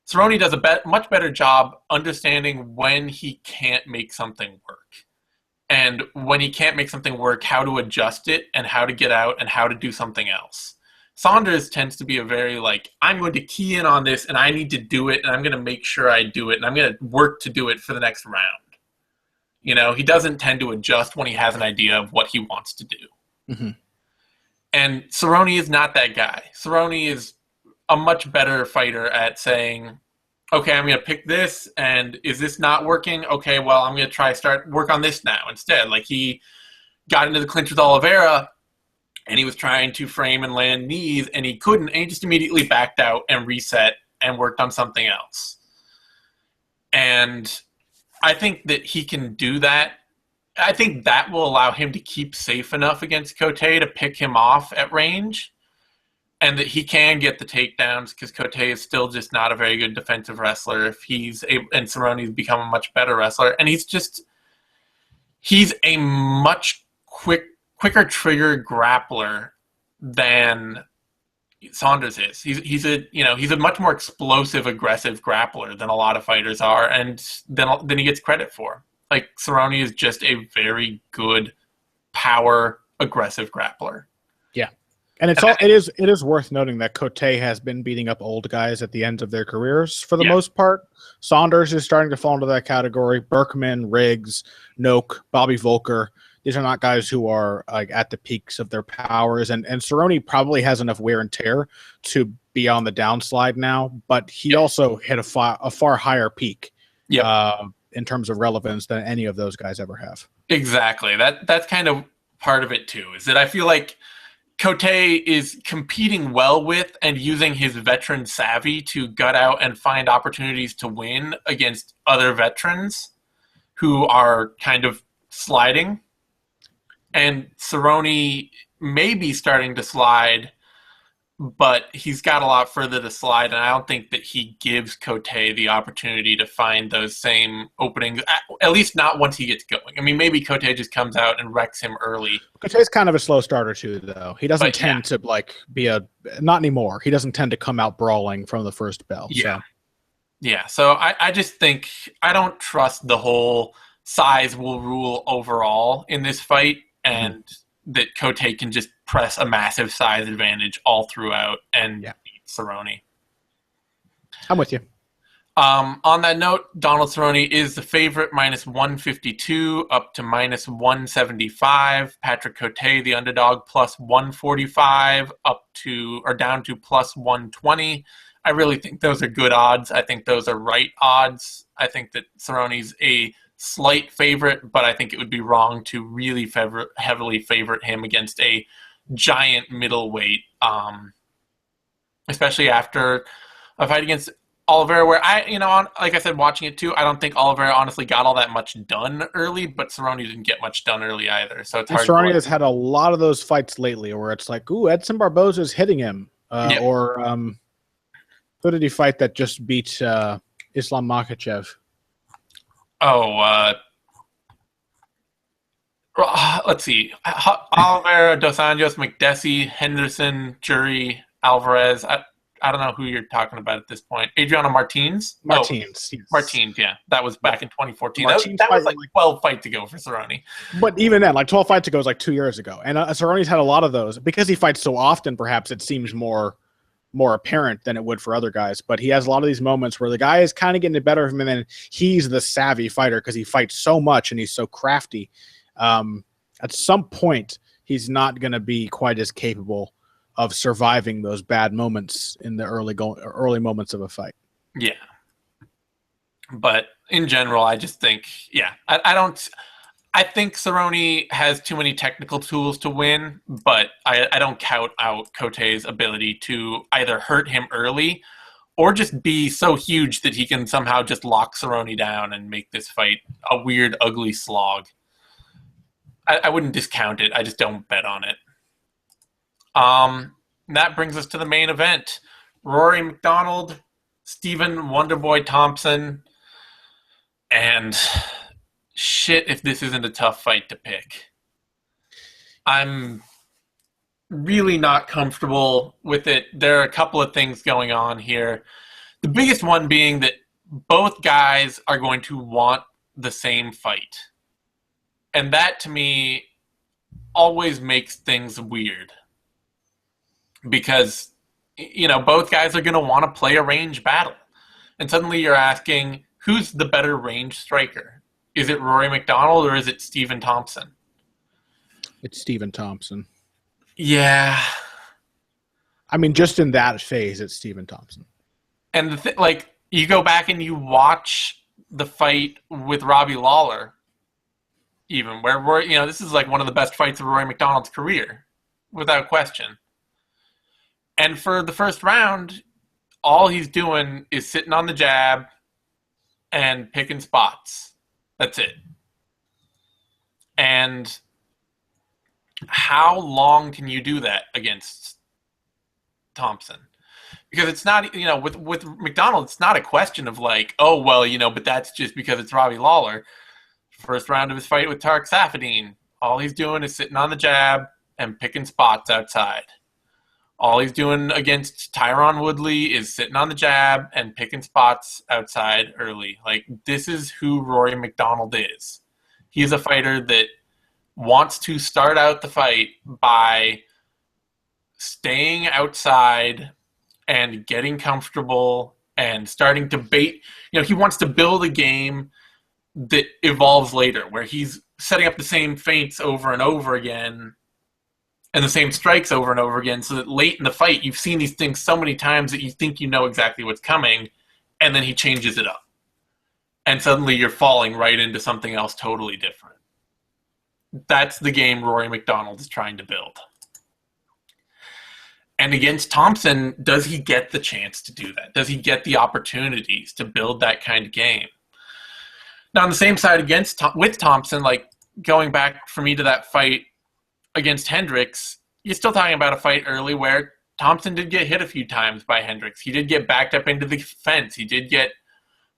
Cerrone does a much better job understanding when he can't make something work. And when he can't make something work, how to adjust it and how to get out and how to do something else. Saunders tends to be a very I'm going to key in on this and I need to do it and I'm going to make sure I do it and I'm going to work to do it for the next round. He doesn't tend to adjust when he has an idea of what he wants to do. Mm-hmm. And Cerrone is not that guy. Cerrone is a much better fighter at saying, okay, I'm going to pick this, and is this not working? Okay, well, I'm going to start work on this now instead. He got into the clinch with Oliveira, and he was trying to frame and land knees, and he couldn't, and he just immediately backed out and reset and worked on something else. And I think that he can do that. I think that will allow him to keep safe enough against Cote to pick him off at range, and that he can get the takedowns because Cote is still just not a very good defensive wrestler. If he's able, and Cerrone's become a much better wrestler, and he's a much quicker trigger grappler than Saunders is. He's a much more explosive, aggressive grappler than a lot of fighters are, and than he gets credit for. Like, Cerrone is just a very good power aggressive grappler. Yeah. And it is worth noting that Cote has been beating up old guys at the ends of their careers for the most part. Saunders is starting to fall into that category. Berkman, Riggs, Noak, Bobby Volker. These are not guys who are like at the peaks of their powers. And Cerrone probably has enough wear and tear to be on the downslide now, but he also hit a far higher peak in terms of relevance than any of those guys ever have. Exactly. That's kind of part of it too, is that I feel like Cote is competing well with and using his veteran savvy to gut out and find opportunities to win against other veterans who are kind of sliding. And Cerrone may be starting to slide, but he's got a lot further to slide, and I don't think that he gives Cote the opportunity to find those same openings, at least not once he gets going. I mean, maybe Cote just comes out and wrecks him early. Cote's kind of a slow starter, too, though. He doesn't tend to, be not anymore. He doesn't tend to come out brawling from the first bell. Yeah. So. Yeah, so I just think I don't trust the whole size will rule overall in this fight, and that Cote can just press a massive size advantage all throughout and beat Cerrone. I'm with you. On that note, Donald Cerrone is the favorite, minus 152 up to minus 175. Patrick Cote, the underdog, plus 145 down to plus 120. I really think those are good odds. I think those are right odds. I think that Cerrone's a slight favorite, but I think it would be wrong to really heavily favorite him against a giant middleweight, especially after a fight against Olivier, where like I said, watching it too, I don't think Olivier honestly got all that much done early, but Cerrone didn't get much done early either. So it's hard. Cerrone has had a lot of those fights lately where it's like, ooh, Edson Barboza's hitting him, or who did he fight that just beat Islam Makhachev? Let's see. Oliver, Dos Anjos, McDessie, Henderson, Jury, Alvarez. I don't know who you're talking about at this point. Adriano Martins? Martins. Yes. Martins, yeah. That was back in 2014. That was like 12 fights ago for Cerrone. But even then, 12 fights ago was 2 years ago. And Cerrone's had a lot of those. Because he fights so often, perhaps it seems more apparent than it would for other guys. But he has a lot of these moments where the guy is kind of getting the better of him, and then he's the savvy fighter because he fights so much and he's so crafty. At some point, he's not going to be quite as capable of surviving those bad moments in the early moments of a fight. Yeah. But in general, I just think, I think Cerrone has too many technical tools to win, but I don't count out Cote's ability to either hurt him early or just be so huge that he can somehow just lock Cerrone down and make this fight a weird, ugly slog. I wouldn't discount it. I just don't bet on it. That brings us to the main event. Rory MacDonald, Stephen Wonderboy Thompson, and shit if this isn't a tough fight to pick. I'm really not comfortable with it. There are a couple of things going on here. The biggest one being that both guys are going to want the same fight. And that, to me, always makes things weird. Because, both guys are going to want to play a range battle. And suddenly you're asking, who's the better range striker? Is it Rory MacDonald or is it Stephen Thompson? It's Stephen Thompson. Yeah. I mean, just in that phase, it's Stephen Thompson. And you go back and you watch the fight with Robbie Lawler, even where Rory, this is one of the best fights of Rory MacDonald's career, without question. And for the first round, all he's doing is sitting on the jab and picking spots. That's it. And how long can you do that against Thompson? Because it's not, with MacDonald, it's not a question of but that's just because it's Robbie Lawler. First round of his fight with Tarek Safadine, all he's doing is sitting on the jab and picking spots outside. All he's doing against Tyron Woodley is sitting on the jab and picking spots outside early. Like, this is who Rory MacDonald is. He is a fighter that wants to start out the fight by staying outside and getting comfortable and starting to bait. He wants to build a game that evolves later, where he's setting up the same feints over and over again and the same strikes over and over again, so that late in the fight, you've seen these things so many times that you think you know exactly what's coming, and then he changes it up. And suddenly you're falling right into something else totally different. That's the game Rory MacDonald is trying to build. And against Thompson, does he get the chance to do that? Does he get the opportunities to build that kind of game? Now, on the same side with Thompson, like, going back for me to that fight against Hendricks, you're still talking about a fight early where Thompson did get hit a few times by Hendricks. He did get backed up into the fence. He did get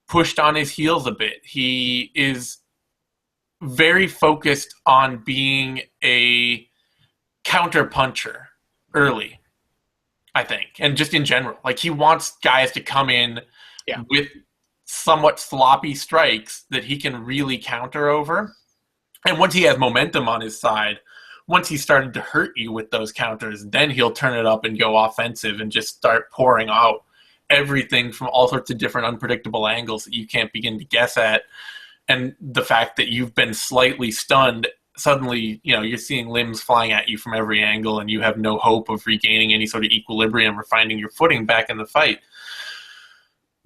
pushed on his heels a bit. He is very focused on being a counter puncher early, I think, and just in general. Like, he wants guys to come in with somewhat sloppy strikes that he can really counter over. And once he has momentum on his side, once he started to hurt you with those counters, then he'll turn it up and go offensive and just start pouring out everything from all sorts of different unpredictable angles that you can't begin to guess at. And the fact that you've been slightly stunned, suddenly, you're seeing limbs flying at you from every angle, and you have no hope of regaining any sort of equilibrium or finding your footing back in the fight.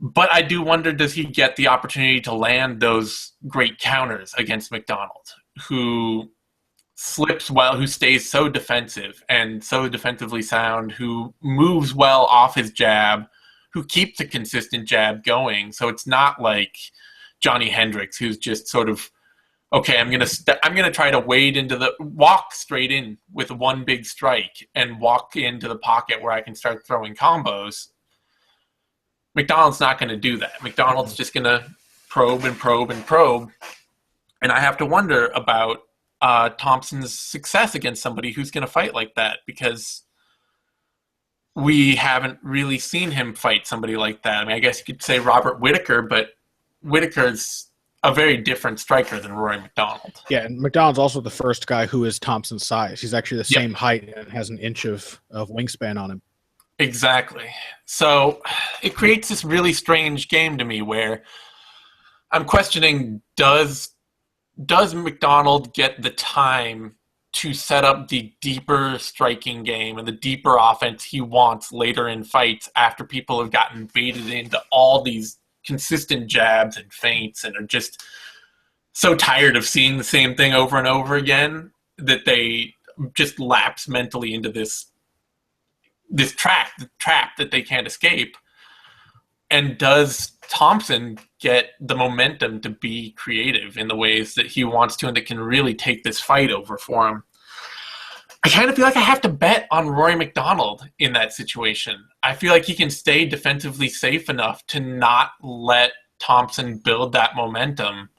But I do wonder, does he get the opportunity to land those great counters against MacDonald, who slips well, who stays so defensive and so defensively sound, who moves well off his jab, who keeps a consistent jab going. So it's not like Johnny Hendricks, who's just sort of, okay, I'm gonna try to walk straight in with one big strike and walk into the pocket where I can start throwing combos. MacDonald's not going to do that. MacDonald's just going to probe and probe and probe. And I have to wonder about Thompson's success against somebody who's going to fight like that, because we haven't really seen him fight somebody like that. I mean, I guess you could say Robert Whittaker, but Whittaker's a very different striker than Rory MacDonald. Yeah, and MacDonald's also the first guy who is Thompson's size. He's actually the same height and has an inch of wingspan on him. Exactly. So it creates this really strange game to me where I'm questioning, does MacDonald get the time to set up the deeper striking game and the deeper offense he wants later in fights, after people have gotten baited into all these consistent jabs and feints and are just so tired of seeing the same thing over and over again that they just lapse mentally into this trap that they can't escape? And does Thompson get the momentum to be creative in the ways that he wants to and that can really take this fight over for him? I kind of feel like I have to bet on Rory MacDonald in that situation. I feel like he can stay defensively safe enough to not let Thompson build that momentum.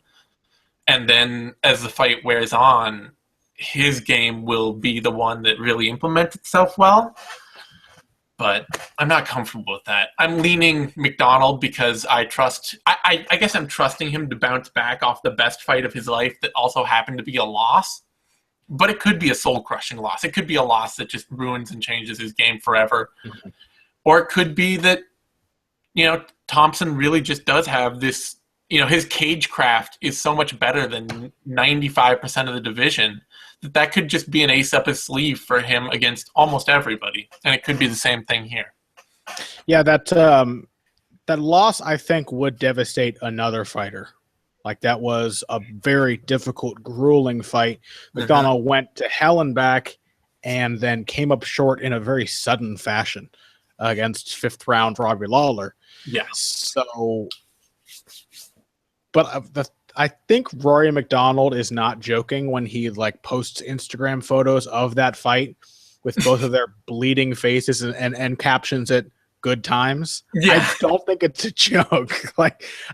And then as the fight wears on, his game will be the one that really implements itself well. But I'm not comfortable with that. I'm leaning MacDonald because I guess I'm trusting him to bounce back off the best fight of his life that also happened to be a loss. But it could be a soul-crushing loss. It could be a loss that just ruins and changes his game forever. Mm-hmm. Or it could be that, Thompson really just does have this, his cage craft is so much better than 95% of the division that could just be an ace up his sleeve for him against almost everybody. And it could be the same thing here. Yeah, that loss, I think, would devastate another fighter. Like, that was a very difficult, grueling fight. MacDonald went to hell and back and then came up short in a very sudden fashion against fifth-round Robbie Lawler. Yeah. So, but I think Rory MacDonald is not joking when he posts Instagram photos of that fight with both of their bleeding faces and captions it "good times." Yeah. I don't think it's a joke.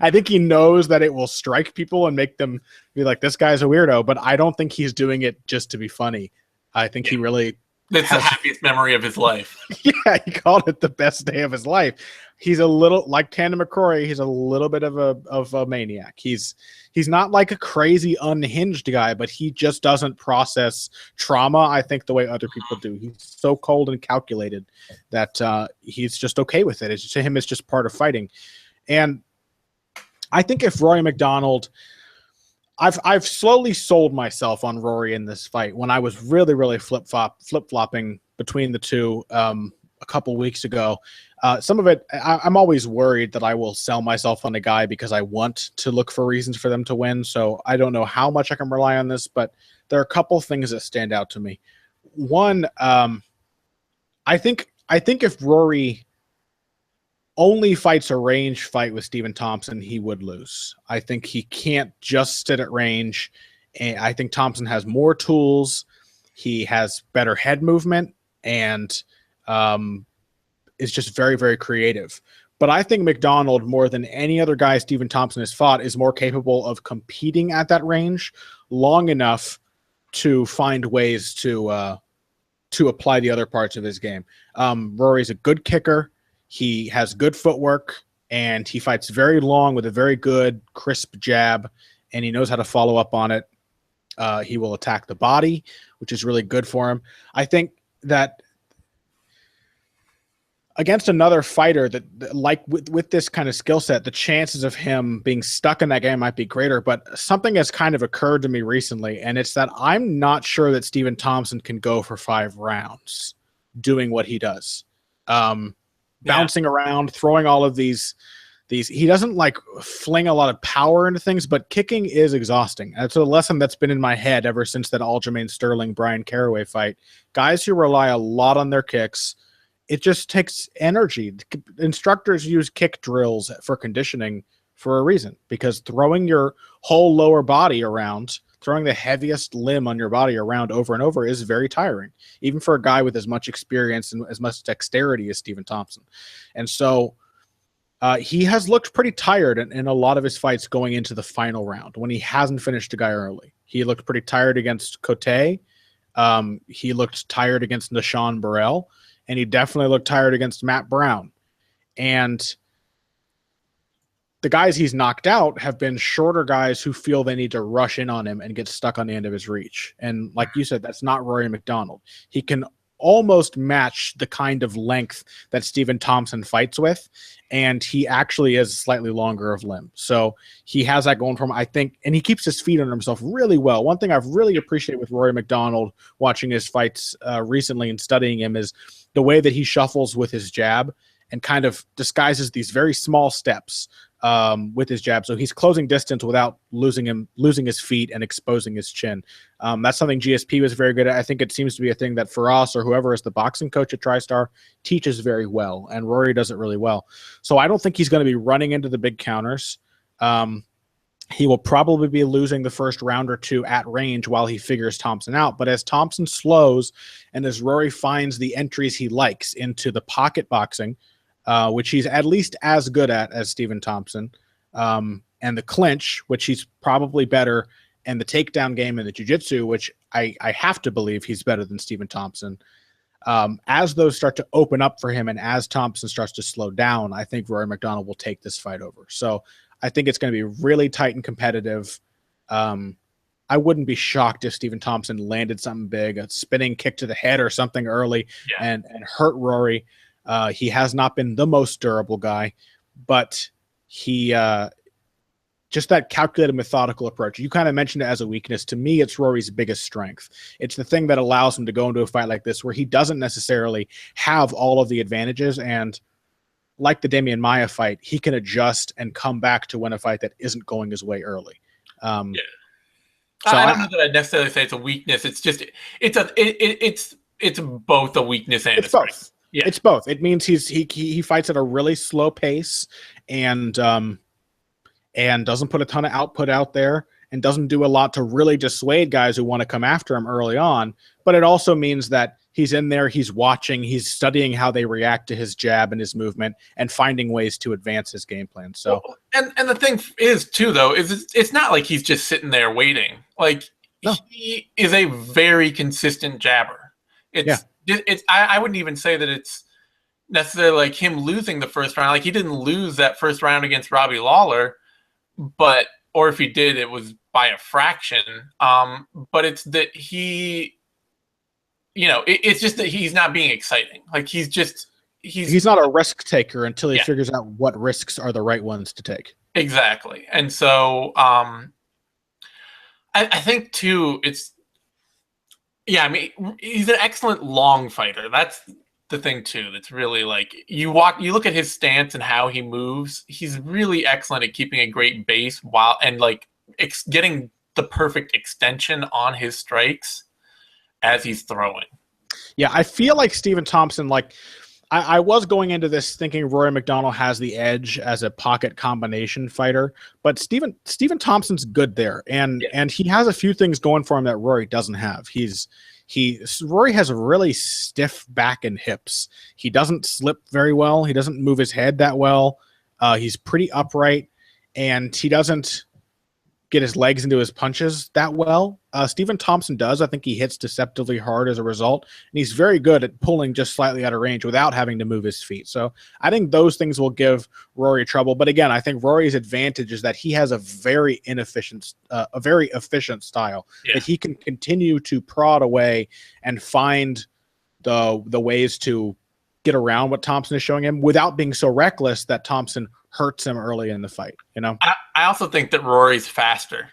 I think he knows that it will strike people and make them be like, this guy's a weirdo, but I don't think he's doing it just to be funny. I think he really That's the happiest memory of his life. Yeah, he called it the best day of his life. He's a little like Tandem McCrory. He's a little bit of a maniac. He's not like a crazy unhinged guy, but he just doesn't process trauma, I think, the way other people do. He's so cold and calculated that he's just okay with it. To him, it's just part of fighting. And I think if Rory MacDonald, I've slowly sold myself on Rory in this fight when I was really flip-flopping between the two a couple weeks ago. Some of it, I'm always worried that I will sell myself on a guy because I want to look for reasons for them to win. So I don't know how much I can rely on this, but there are a couple things that stand out to me. One, I think if Rory only fights a range fight with Stephen Thompson, he would lose. I think he can't just sit at range. And I think Thompson has more tools. He has better head movement and is just very creative. But I think MacDonald, more than any other guy Stephen Thompson has fought, is more capable of competing at that range long enough to find ways to apply the other parts of his game. Rory's a good kicker. He has good footwork, and he fights very long with a very good, crisp jab, and he knows how to follow up on it. He will attack the body, which is really good for him. I think that against another fighter that like with this kind of skill set, the chances of him being stuck in that game might be greater. But something has kind of occurred to me recently, and it's that I'm not sure that Stephen Thompson can go for 5 rounds doing what he does. Bouncing around, throwing all of these, he doesn't like fling a lot of power into things, but kicking is exhausting. That's a lesson that's been in my head ever since that Aljamain Sterling Brian Caraway fight. Guys who rely a lot on their kicks, it just takes energy. Instructors use kick drills for conditioning for a reason, because throwing your whole lower body around, throwing the heaviest limb on your body around over and over is very tiring, even for a guy with as much experience and as much dexterity as Stephen Thompson. And so he has looked pretty tired in a lot of his fights going into the final round when he hasn't finished a guy early. He looked pretty tired against Cote. He looked tired against Nashawn Burrell, and he definitely looked tired against Matt Brown. And the guys he's knocked out have been shorter guys who feel they need to rush in on him and get stuck on the end of his reach. And like you said, that's not Rory MacDonald. He can almost match the kind of length that Stephen Thompson fights with, and he actually is slightly longer of limb. So he has that going for him, I think, and he keeps his feet under himself really well. One thing I've really appreciated with Rory MacDonald watching his fights recently and studying him is the way that he shuffles with his jab and kind of disguises these very small steps with his jab. So he's closing distance without losing his feet and exposing his chin. That's something GSP was very good at. I think it seems to be a thing that Faraz or whoever is the boxing coach at TriStar teaches very well, and Rory does it really well. So I don't think he's going to be running into the big counters. He will probably be losing the first round or two at range while he figures Thompson out. But as Thompson slows and as Rory finds the entries he likes into the pocket boxing, which he's at least as good at as Stephen Thompson, and the clinch, which he's probably better, and the takedown game and the jiu-jitsu, which I have to believe he's better than Stephen Thompson. As those start to open up for him and as Thompson starts to slow down, I think Rory MacDonald will take this fight over. So I think it's going to be really tight and competitive. I wouldn't be shocked if Stephen Thompson landed something big, a spinning kick to the head or something early and hurt Rory. He has not been the most durable guy, but he just that calculated, methodical approach. You kind of mentioned it as a weakness. To me, it's Rory's biggest strength. It's the thing that allows him to go into a fight like this where he doesn't necessarily have all of the advantages. And like the Damian Maia fight, he can adjust and come back to win a fight that isn't going his way early. So I don't know that I'd necessarily say it's a weakness. It's just it's both a weakness and it's both. Strength. Yeah. It's both. It means he fights at a really slow pace and doesn't put a ton of output out there and doesn't do a lot to really dissuade guys who want to come after him early on. But it also means that he's in there, he's watching, he's studying how they react to his jab and his movement and finding ways to advance his game plan. So and the thing is too, though, is it's not like he's just sitting there waiting. Like he is a very consistent jabber. I wouldn't even say that it's necessarily like him losing the first round. Like, he didn't lose that first round against Robbie Lawler, or if he did, it was by a fraction. But it's that he's just that he's not being exciting. Like, he's not a risk taker until he figures out what risks are the right ones to take. Exactly. And so I think too, he's an excellent long fighter. That's the thing too. That's really like, you look at his stance and how he moves. He's really excellent at keeping a great base and getting the perfect extension on his strikes as he's throwing. Yeah, I feel like Stephen Thompson, I was going into this thinking Rory MacDonald has the edge as a pocket combination fighter, but Stephen Thompson's good there, and he has a few things going for him that Rory doesn't have. Rory has really stiff back and hips. He doesn't slip very well. He doesn't move his head that well. He's pretty upright, and he doesn't get his legs into his punches that well. Stephen Thompson does. I think he hits deceptively hard as a result, and he's very good at pulling just slightly out of range without having to move his feet. So I think those things will give Rory trouble. But again, I think Rory's advantage is that he has a very efficient style that he can continue to prod away and find the ways to get around what Thompson is showing him without being so reckless that Thompson hurts him early in the fight. I also think that Rory's faster.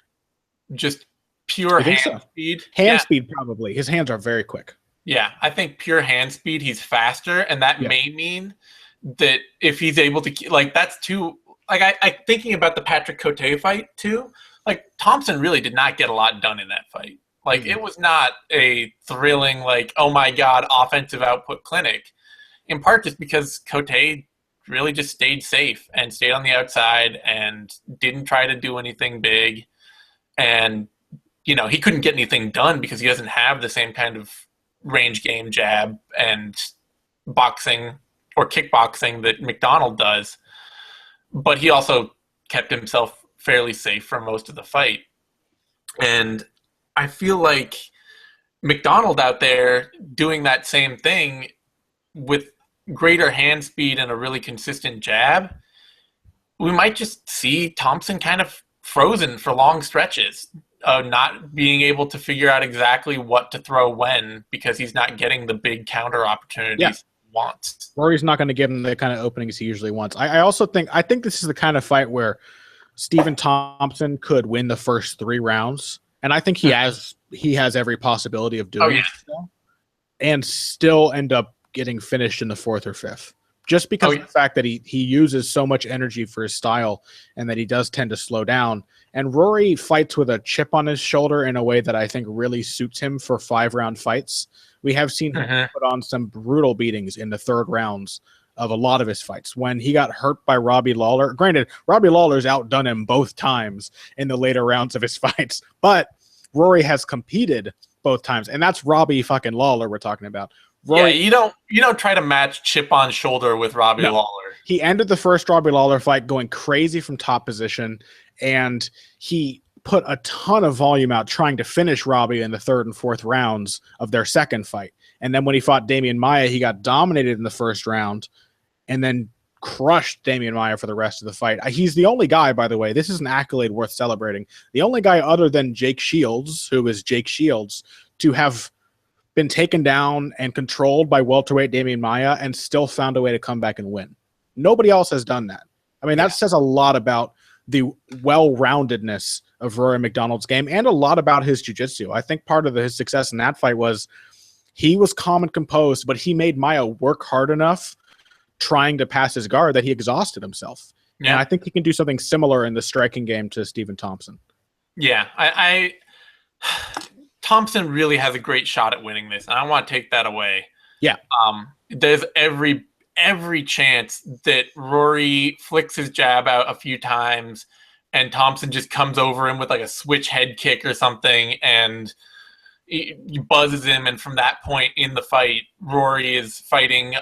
Just pure hand speed. Hand speed, probably. His hands are very quick. Yeah, I think pure hand speed, he's faster, and that may mean that if he's able to, that's too, I thinking about the Patrick Cote fight too, Thompson really did not get a lot done in that fight. It was not a thrilling, oh my God, offensive output clinic, in part just because Cote really just stayed safe and stayed on the outside and didn't try to do anything big. And, he couldn't get anything done because he doesn't have the same kind of range game jab and boxing or kickboxing that MacDonald does. But he also kept himself fairly safe for most of the fight. And I feel like MacDonald out there doing that same thing with greater hand speed and a really consistent jab, we might just see Thompson kind of frozen for long stretches, not being able to figure out exactly what to throw when because he's not getting the big counter opportunities he wants. Rory's not going to give him the kind of openings he usually wants. I also think this is the kind of fight where Stephen Thompson could win the first 3 rounds, and I think he has every possibility of doing it still, and still end up getting finished in the 4th or 5th, just because of the fact that he uses so much energy for his style and that he does tend to slow down. And Rory fights with a chip on his shoulder in a way that I think really suits him for 5-round fights. We have seen him put on some brutal beatings in the 3rd rounds of a lot of his fights. When he got hurt by Robbie Lawler, granted, Robbie Lawler's outdone him both times in the later rounds of his fights, but Rory has competed both times, and that's Robbie fucking Lawler we're talking about. Rory, you don't try to match chip on shoulder with Robbie Lawler. He ended the first Robbie Lawler fight going crazy from top position, and he put a ton of volume out trying to finish Robbie in the 3rd and 4th rounds of their second fight. And then when he fought Damian Maia, he got dominated in the 1st round and then crushed Damian Maia for the rest of the fight. He's the only guy, by the way, this is an accolade worth celebrating, the only guy other than Jake Shields, who is Jake Shields, to have been taken down and controlled by welterweight Damian Maia and still found a way to come back and win. Nobody else has done that. I mean, that says a lot about the well-roundedness of Rory MacDonald's game and a lot about his jiu-jitsu. I think part of his success in that fight was he was calm and composed, but he made Maia work hard enough trying to pass his guard that he exhausted himself. Yeah. And I think he can do something similar in the striking game to Stephen Thompson. Yeah, Thompson really has a great shot at winning this, and I don't want to take that away. Yeah. There's every chance that Rory flicks his jab out a few times and Thompson just comes over him with a switch head kick or something and he buzzes him, and from that point in the fight, Rory is fighting,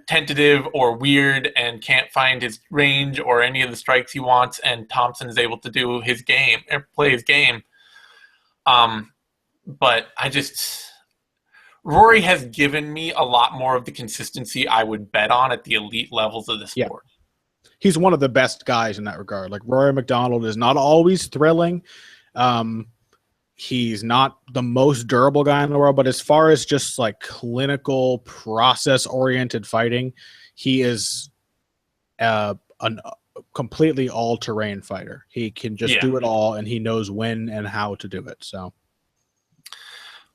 tentative or weird and can't find his range or any of the strikes he wants, and Thompson is able to do his game or play his game. But Rory has given me a lot more of the consistency I would bet on at the elite levels of the sport. He's one of the best guys in that regard. Like, Rory MacDonald is not always thrilling. He's not the most durable guy in the world, but as far as just like clinical, process-oriented fighting, he is a completely all-terrain fighter. He can just do it all, and he knows when and how to do it. So,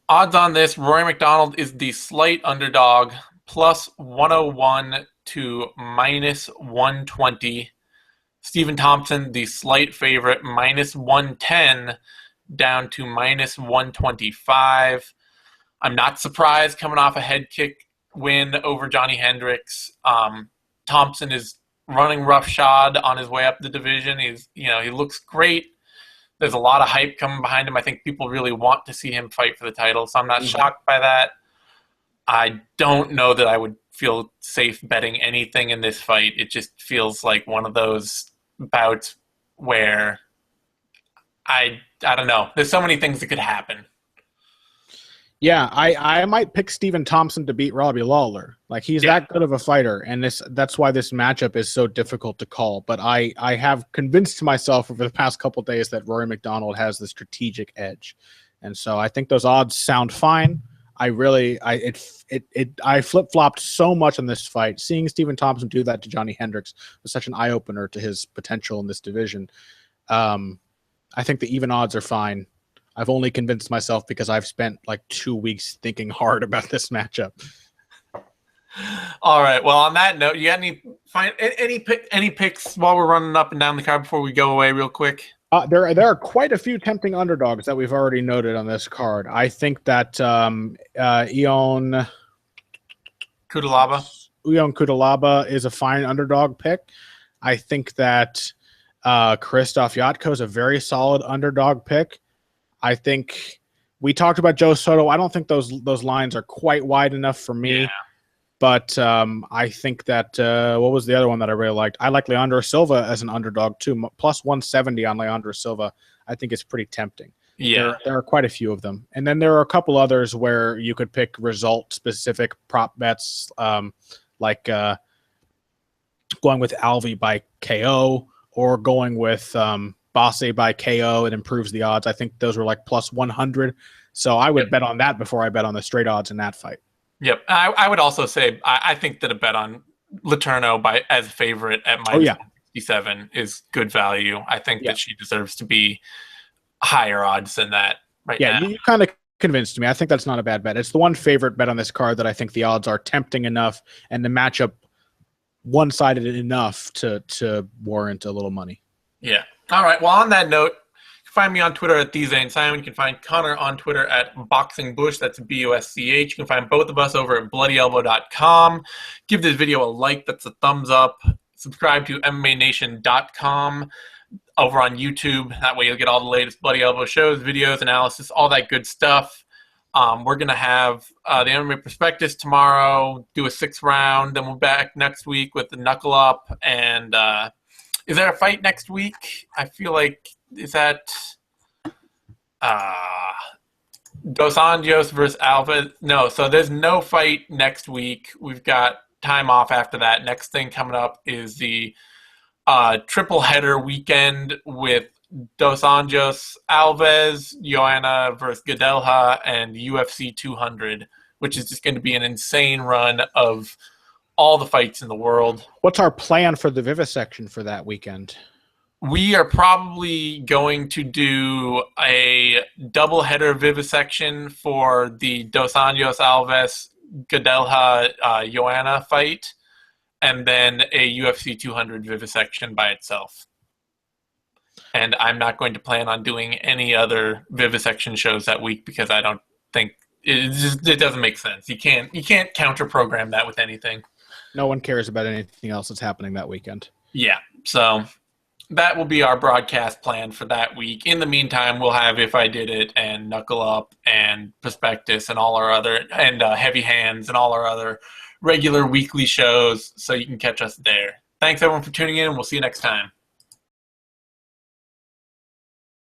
odds on this: Rory MacDonald is the slight underdog, plus 101 to minus 120. Stephen Thompson, the slight favorite, minus 110 down to minus 125. I'm not surprised coming off a head kick win over Johnny Hendricks. Thompson is running roughshod on his way up the division. He looks great. There's a lot of hype coming behind him. I think people really want to see him fight for the title, so I'm not shocked by that. I don't know that I would feel safe betting anything in this fight. It just feels like one of those bouts where I don't know. There's so many things that could happen. Yeah, I might pick Stephen Thompson to beat Robbie Lawler. Like, he's that good of a fighter, and that's why this matchup is so difficult to call. But I have convinced myself over the past couple of days that Rory MacDonald has the strategic edge, and so I think those odds sound fine. I flip-flopped so much in this fight. Seeing Stephen Thompson do that to Johnny Hendricks was such an eye-opener to his potential in this division. I think the even odds are fine. I've only convinced myself because I've spent like 2 weeks thinking hard about this matchup. All right. Well, on that note, you got any picks while we're running up and down the card before we go away real quick? There are quite a few tempting underdogs that we've already noted on this card. I think that Ion Cutelaba is a fine underdog pick. I think that Krzysztof Jotko is a very solid underdog pick. I think we talked about Joe Soto. I don't think those lines are quite wide enough for me. Yeah. But I think that what was the other one that I really liked? I like Leandro Silva as an underdog too. Plus 170 on Leandro Silva, I think is pretty tempting. Yeah, there are quite a few of them, and then there are a couple others where you could pick result-specific prop bets, like going with Alvey by KO or going with Bossé by KO. It improves the odds. I think those were like plus 100. So I would bet on that before I bet on the straight odds in that fight. Yep. I would also say I think that a bet on Létourneau as a favorite at minus 167 is good value. I think that she deserves to be higher odds than that now. Yeah, you kind of convinced me. I think that's not a bad bet. It's the one favorite bet on this card that I think the odds are tempting enough and the matchup one-sided enough to warrant a little money. Yeah. All right. Well, on that note, you can find me on Twitter at TheZaneSimon. You can find Connor on Twitter at BoxingBush. That's BUSCH. You can find both of us over at BloodyElbow.com. Give this video a like. That's a thumbs up. Subscribe to MMANation.com over on YouTube. That way you'll get all the latest Bloody Elbow shows, videos, analysis, all that good stuff. We're going to have the MMA Prospectus tomorrow, do a 6th round. Then we'll be back next week with the Knuckle Up. And is there a fight next week? I feel like, is that Dos Anjos versus Alvey? No, so there's no fight next week. We've got time off after that. Next thing coming up is the triple header weekend with Dos Anjos, Alves, Joanne versus Gadelha, and UFC 200, which is just going to be an insane run of all the fights in the world. What's our plan for the Vivisection for that weekend? We are probably going to do a double-header Vivisection for the Dos Anjos, Alves, Gadelha, Joanne fight, and then a UFC 200 Vivisection by itself. And I'm not going to plan on doing any other Vivisection shows that week because I don't think it doesn't make sense. You can't counter-program that with anything. No one cares about anything else that's happening that weekend. Yeah, so that will be our broadcast plan for that week. In the meantime, we'll have If I Did It and Knuckle Up and Prospectus and all our other and Heavy Hands and all our other regular weekly shows, so you can catch us there. Thanks everyone for tuning in. We'll see you next time.